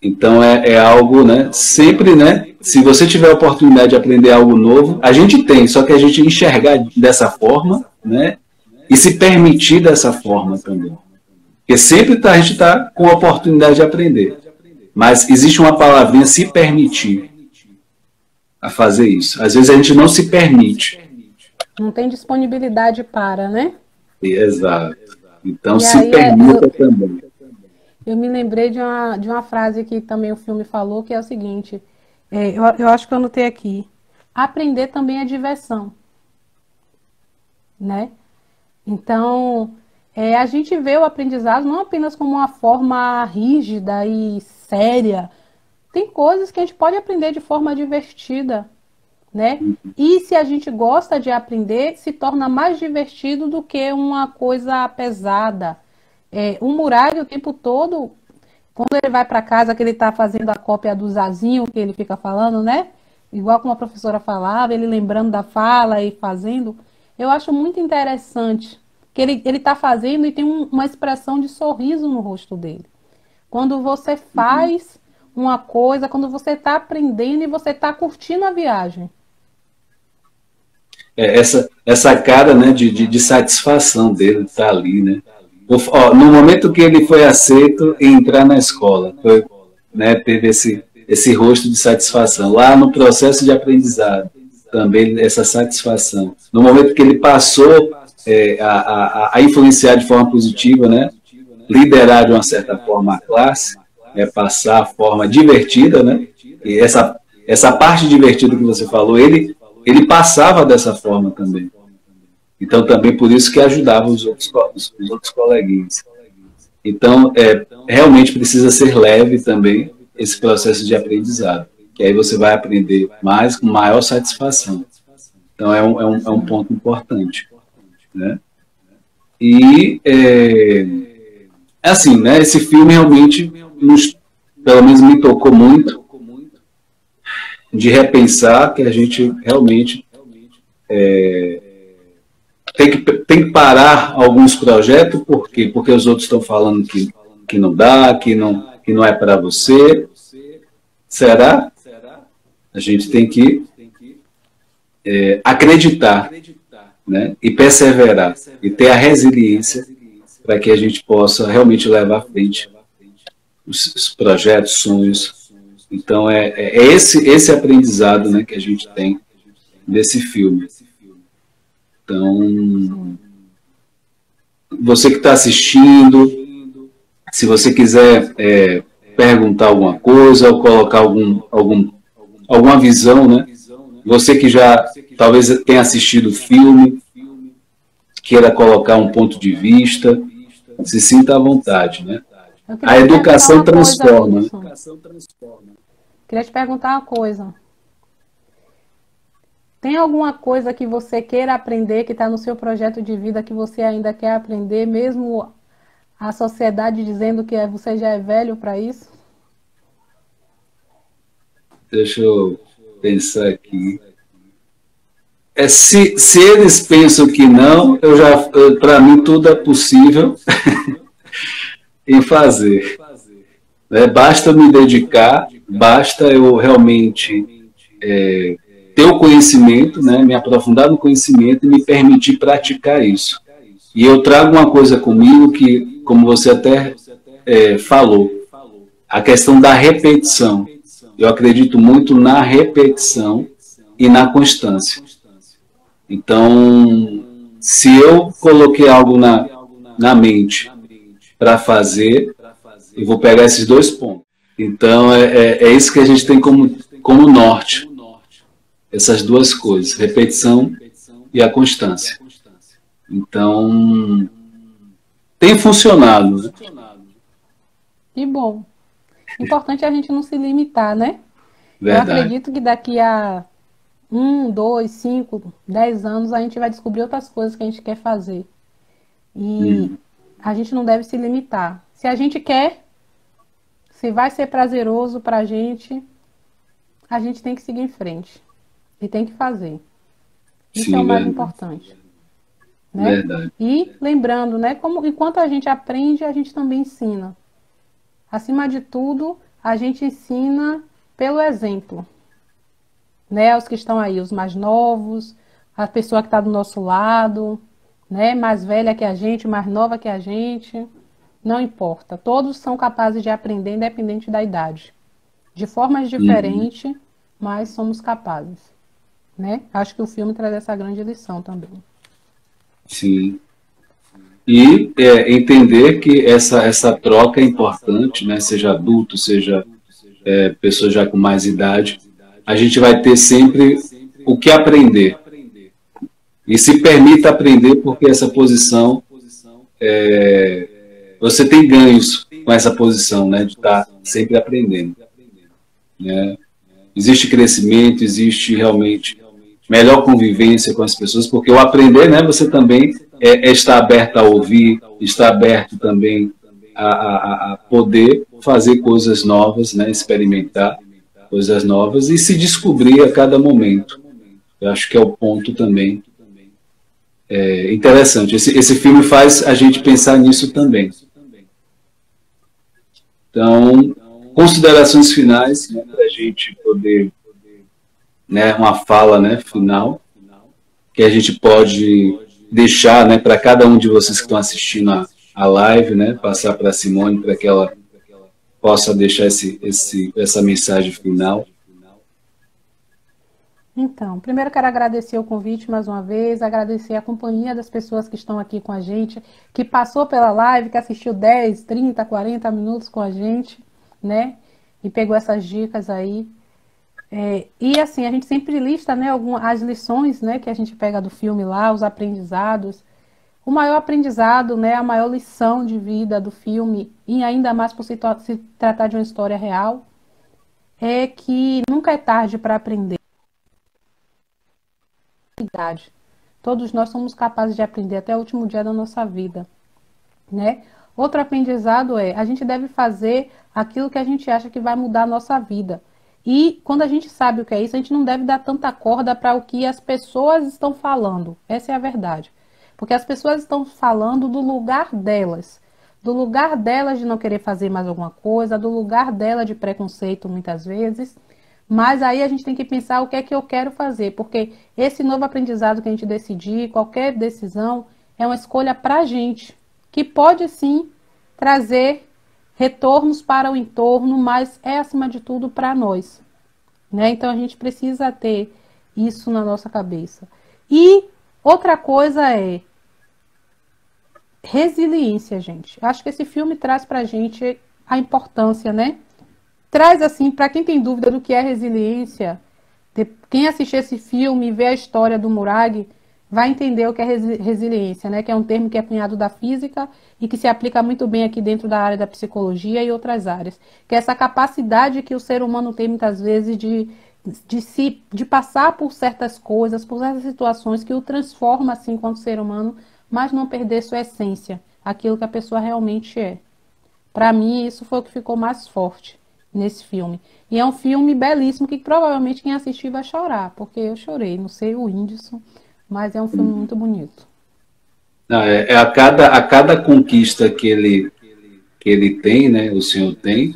Então é algo, né? Sempre, né? Se você tiver a oportunidade de aprender algo novo, a gente tem, só que a gente enxergar dessa forma, né? E se permitir dessa forma também. Porque sempre a gente está com a oportunidade de aprender. Mas existe uma palavrinha, se permitir a fazer isso. Às vezes a gente não se permite. Não tem disponibilidade para, né? Exato. Então E se aí permita também. eu me lembrei de uma frase que também o filme falou, que é o seguinte, eu acho que eu anotei aqui. Aprender também é diversão, né? Então, a gente vê o aprendizado não apenas como uma forma rígida e séria. Tem coisas que a gente pode aprender de forma divertida, né? E se a gente gosta de aprender, se torna mais divertido do que uma coisa pesada. O Muralha, o tempo todo, quando ele vai para casa, que ele está fazendo a cópia do Zazinho, que ele fica falando, né? Igual como a professora falava, ele lembrando da fala e fazendo. Eu acho muito interessante que ele está fazendo e tem uma expressão de sorriso no rosto dele. Quando você faz uma coisa, quando você está aprendendo e você está curtindo a viagem. Essa cara, né, de satisfação dele estar ali, né? No momento que ele foi aceito em entrar na escola, foi, né, teve esse rosto de satisfação. Lá no processo de aprendizado, também essa satisfação. No momento que ele passou a influenciar de forma positiva, né, liderar de uma certa forma a classe, passar a forma divertida, né, e essa parte divertida que você falou, ele passava dessa forma também. Então, também por isso que ajudava os outros coleguinhas. Então, realmente precisa ser leve também esse processo de aprendizado, que aí você vai aprender mais com maior satisfação. Então, é um ponto importante. Né? E, assim, né, esse filme realmente, pelo menos me tocou muito, de repensar que a gente realmente tem que parar alguns projetos, por quê? Porque os outros estão falando que não dá, que não é para você. Será? A gente tem que acreditar, né? E perseverar, e ter a resiliência para que a gente possa realmente levar à frente os projetos, sonhos. Então, esse aprendizado, né, que a gente tem desse filme. Então, você que está assistindo, se você quiser perguntar alguma coisa ou colocar alguma visão, né? Você que já talvez tenha assistido o filme, queira colocar um ponto de vista, se sinta à vontade, né? Eu A queria te perguntar educação uma coisa, transforma, né? Hudson. Queria te perguntar uma coisa. Tem alguma coisa que você queira aprender, que está no seu projeto de vida, que você ainda quer aprender, mesmo a sociedade dizendo que você já é velho para isso? Deixa eu pensar aqui. Se eles pensam que não, para mim tudo é possível em fazer. Né? Basta me dedicar, basta eu realmente ter o conhecimento, né? Me aprofundar no conhecimento e me permitir praticar isso. E eu trago uma coisa comigo que, como você até falou, a questão da repetição. Eu acredito muito na repetição e na constância. Então, se eu coloquei algo na mente para fazer, eu vou pegar esses dois pontos. Então, é isso que a gente tem como norte. Essas duas coisas, repetição e a constância. Então, tem funcionado. Né? Que bom. Importante é a gente não se limitar, né? Verdade. Eu acredito que daqui a 1, 2, 5, 10 anos a gente vai descobrir outras coisas que a gente quer fazer. E a gente não deve se limitar. Se a gente quer, se vai ser prazeroso pra a gente tem que seguir em frente. E tem que fazer. Isso Sim, é o mais verdade. importante. Né? Verdade. E lembrando, né, como enquanto a gente aprende, a gente também ensina. Acima de tudo, a gente ensina pelo exemplo. Né? Os que estão aí, os mais novos, a pessoa que está do nosso lado, né? Mais velha que a gente, mais nova que a gente. Não importa. Todos são capazes de aprender, independente da idade. De formas diferentes, mas somos capazes. Né? Acho que o filme traz essa grande lição também. Sim. E entender que essa troca é importante, né? Seja adulto, seja pessoa já com mais idade, a gente vai ter sempre o que aprender. E se permita aprender, porque essa posição, você tem ganhos com essa posição, né? De estar sempre aprendendo. Né? Existe crescimento, existe realmente melhor convivência com as pessoas, porque o aprender, né? Você também está aberto a ouvir, está aberto também a poder fazer coisas novas, né? Experimentar coisas novas e se descobrir a cada momento. Eu acho que é o ponto também interessante. Esse filme faz a gente pensar nisso também. Então, considerações finais, né, para a gente poder, né, uma fala, né, final, que a gente pode deixar, né, para cada um de vocês que estão assistindo a live, né, passar para a Simone para que ela possa deixar essa mensagem final. Então, primeiro quero agradecer o convite mais uma vez, agradecer a companhia das pessoas que estão aqui com a gente, que passou pela live, que assistiu 10, 30, 40 minutos com a gente, né? E pegou essas dicas aí. E assim, a gente sempre lista, né, as lições, né, que a gente pega do filme lá, os aprendizados. O maior aprendizado, né, a maior lição de vida do filme, e ainda mais por se tratar de uma história real, é que nunca é tarde para aprender. Todos nós somos capazes de aprender até o último dia da nossa vida, né? Outro aprendizado a gente deve fazer aquilo que a gente acha que vai mudar a nossa vida. E quando a gente sabe o que é isso, a gente não deve dar tanta corda para o que as pessoas estão falando. Essa é a verdade. Porque as pessoas estão falando do lugar delas. Do lugar delas de não querer fazer mais alguma coisa, do lugar dela de preconceito muitas vezes. Mas aí a gente tem que pensar o que é que eu quero fazer, porque esse novo aprendizado que a gente decidir, qualquer decisão, é uma escolha para a gente, que pode sim trazer retornos para o entorno, mas é acima de tudo para nós. Né? Então a gente precisa ter isso na nossa cabeça. E outra coisa é resiliência, gente. Acho que esse filme traz para a gente a importância, né? Traz assim, para quem tem dúvida do que é resiliência, quem assistir esse filme e ver a história do Murag, vai entender o que é resiliência, né? Que é um termo que é cunhado da física e que se aplica muito bem aqui dentro da área da psicologia e outras áreas. Que é essa capacidade que o ser humano tem muitas vezes de passar por certas coisas, por certas situações que o transforma assim enquanto ser humano, mas não perder sua essência, aquilo que a pessoa realmente é. Para mim, isso foi o que ficou mais forte. nesse filme. E é um filme belíssimo que provavelmente quem assistir vai chorar, porque eu chorei, não sei o Whindersson, mas é um filme muito bonito. A cada conquista que ele tem, né, o senhor tem,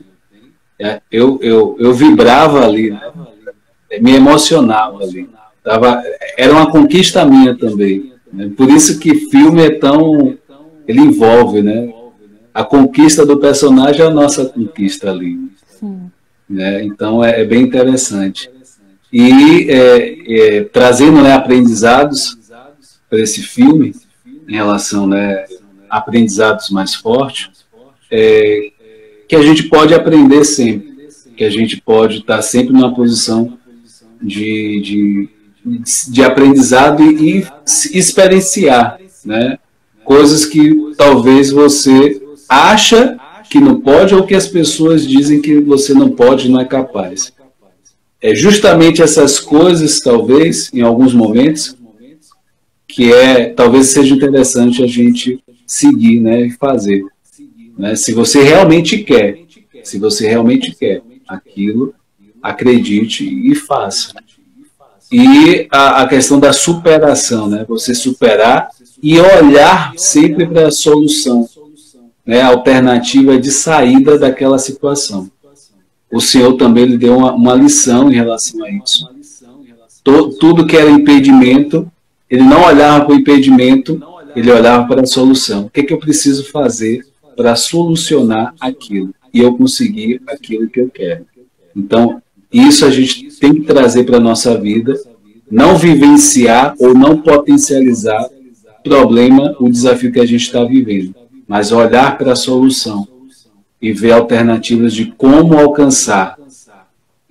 eu vibrava ali, né, me emocionava ali. Era uma conquista minha também. Né? Por isso que filme é tão... Ele envolve, né? A conquista do personagem é a nossa conquista ali. Sim. Né? Então é bem interessante. E trazendo, né, aprendizados para esse filme, em relação, né, a aprendizados mais fortes, que a gente pode aprender sempre, que a gente pode estar sempre numa posição de aprendizado e experienciar, né, coisas que talvez você acha que não pode ou que as pessoas dizem que você não pode, não é capaz. É justamente essas coisas, talvez, em alguns momentos, que talvez seja interessante a gente seguir, né, e fazer. Né? Se você realmente quer aquilo, acredite e faça. E a questão da superação, né? Você superar e olhar sempre para a solução, né? A alternativa de saída daquela situação. O Senhor também lhe deu uma lição em relação a isso. Tudo que era impedimento, ele não olhava para o impedimento, ele olhava para a solução. O que eu preciso fazer para solucionar aquilo? E eu conseguir aquilo que eu quero. Então, isso a gente tem que trazer para a nossa vida, não vivenciar ou não potencializar o problema, o desafio que a gente está vivendo, mas olhar para a solução e ver alternativas de como alcançar.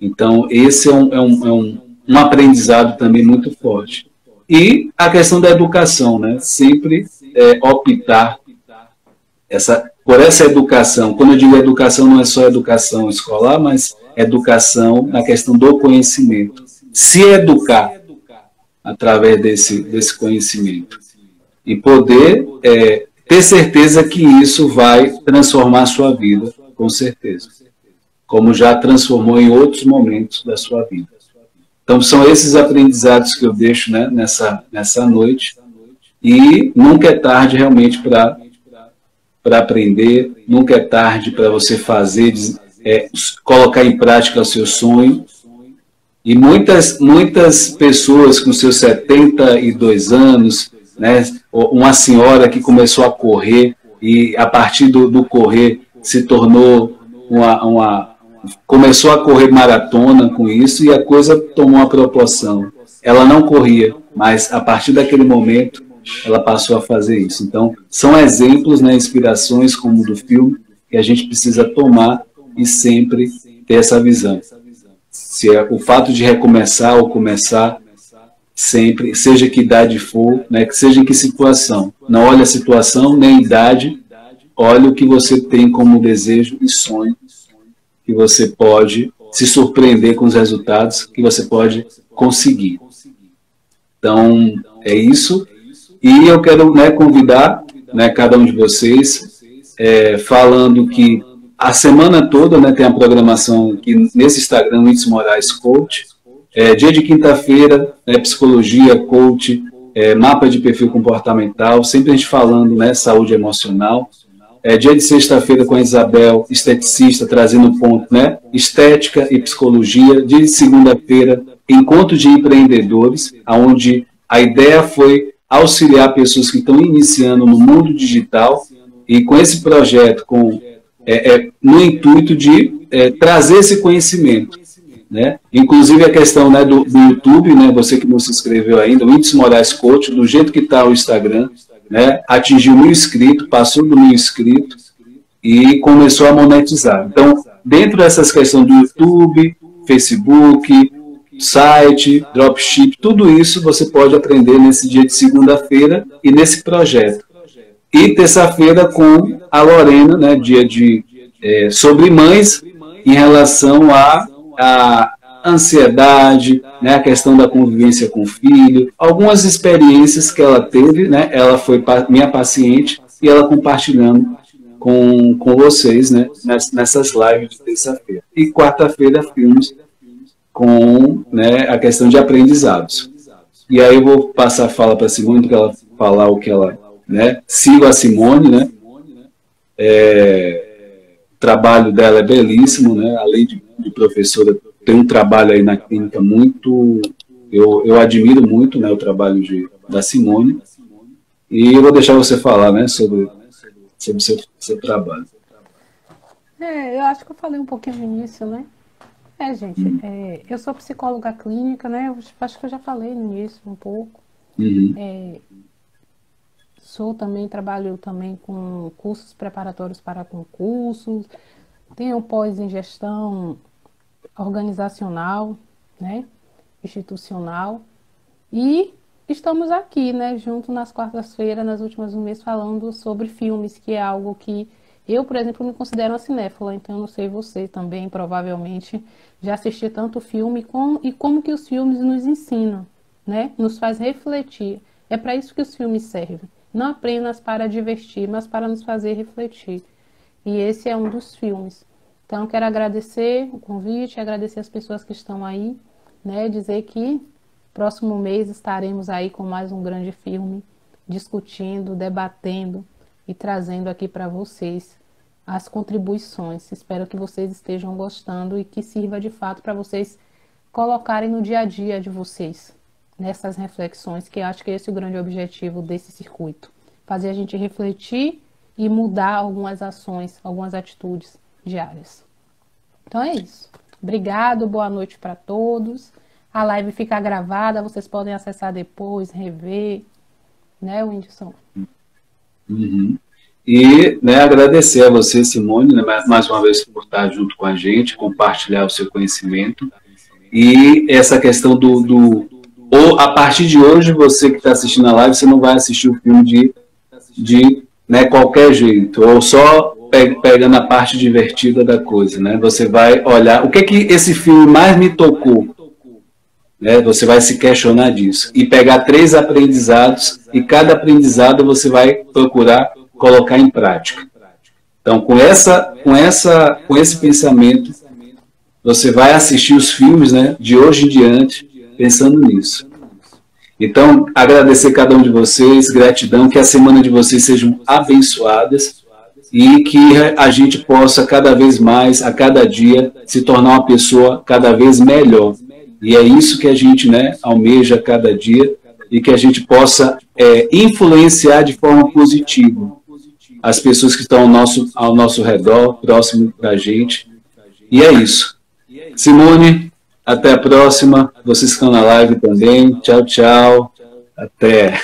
Então, esse é um aprendizado também muito forte. E a questão da educação, né? Sempre optar por essa educação. Quando eu digo educação, não é só educação escolar, mas educação na questão do conhecimento. Se educar através desse conhecimento. E poder ter certeza que isso vai transformar a sua vida, com certeza. Como já transformou em outros momentos da sua vida. Então, são esses aprendizados que eu deixo, né, nessa noite. E nunca é tarde realmente para aprender, nunca é tarde para você fazer, colocar em prática o seu sonho. E muitas pessoas com seus 72 anos, né, uma senhora que começou a correr e a partir do correr se tornou começou a correr maratona com isso e a coisa tomou uma proporção. Ela não corria, mas a partir daquele momento ela passou a fazer isso. Então, são exemplos, né, inspirações como o do filme, que a gente precisa tomar e sempre ter essa visão. Se é o fato de recomeçar ou começar, sempre, seja que idade for, né, que seja em que situação. Não olhe a situação, nem a idade, olhe o que você tem como desejo e sonho, que você pode se surpreender com os resultados que você pode conseguir. Então, é isso. E eu quero, né, convidar, né, cada um de vocês, falando que a semana toda, né, tem a programação aqui nesse Instagram, Whindersson Moraes Coach. Dia de quinta-feira, psicologia, coach, mapa de perfil comportamental, sempre a gente falando, né, saúde emocional. Dia de sexta-feira com a Isabel, esteticista, trazendo um ponto, né, estética e psicologia. Dia de segunda-feira, encontro de empreendedores, onde a ideia foi auxiliar pessoas que estão iniciando no mundo digital e com esse projeto, no intuito de trazer esse conhecimento. Né? Inclusive a questão, né, do YouTube, né, você que não se inscreveu ainda, o Whindersson Moraes Coach, do jeito que está o Instagram, né, atingiu 1.000 inscritos, passou do 1.000 inscritos e começou a monetizar. Então, dentro dessas questões do YouTube, Facebook, site, dropship, tudo isso você pode aprender nesse dia de segunda-feira e nesse projeto. E terça-feira com a Lorena, né, dia sobre mães, em relação a ansiedade, né, a questão da convivência com o filho, algumas experiências que ela teve, né, ela foi minha paciente e ela compartilhando com vocês, né, nessas lives de terça-feira. E quarta-feira, filmes com, né, a questão de aprendizados. E aí eu vou passar a fala para a Simone, para ela falar o que ela... Né, sigo a Simone, né, o trabalho dela é belíssimo, né, além de professora, tem um trabalho aí na clínica muito... Eu admiro muito, né, o trabalho da Simone. E eu vou deixar você falar, né, sobre o seu trabalho. Eu acho que eu falei um pouquinho no início, né? Gente, eu sou psicóloga clínica, né? Eu acho que eu já falei no início um pouco. Trabalho também com cursos preparatórios para concursos, tenho pós em gestão organizacional, né? Institucional, e estamos aqui, né, junto nas quartas-feiras, nas últimas um mês, falando sobre filmes, que é algo que eu, por exemplo, me considero uma cinéfila, então eu não sei você também, provavelmente, já assisti tanto filme e como que os filmes nos ensinam, né, nos faz refletir. É para isso que os filmes servem, não apenas para divertir, mas para nos fazer refletir. E esse é um dos filmes. Então, quero agradecer o convite, agradecer as pessoas que estão aí, né, dizer que próximo mês estaremos aí com mais um grande filme, discutindo, debatendo e trazendo aqui para vocês as contribuições. Espero que vocês estejam gostando e que sirva de fato para vocês colocarem no dia a dia de vocês, nessas reflexões, que eu acho que esse é o grande objetivo desse circuito. Fazer a gente refletir e mudar algumas ações, algumas atitudes diárias. Então é isso. Obrigado, boa noite para todos. A live fica gravada, vocês podem acessar depois, rever, né, Whindersson? E, né, agradecer a você, Simone, né, mais uma vez por estar junto com a gente, compartilhar o seu conhecimento. E essa questão ou a partir de hoje, você que está assistindo a live, você não vai assistir o filme de né, qualquer jeito, ou só pegando a parte divertida da coisa, né? Você vai olhar, o que esse filme mais me tocou? Né? Você vai se questionar disso. E pegar 3 aprendizados, e cada aprendizado você vai procurar colocar em prática. Então, com esse pensamento, você vai assistir os filmes, né, de hoje em diante, pensando nisso. Então, agradecer cada um de vocês, gratidão, que a semana de vocês sejam abençoadas e que a gente possa cada vez mais, a cada dia, se tornar uma pessoa cada vez melhor. E é isso que a gente, né, almeja cada dia e que a gente possa influenciar de forma positiva as pessoas que estão ao nosso redor, próximo da gente. E é isso. Simone, até a próxima. Vocês estão na live também. Tchau, tchau. Até.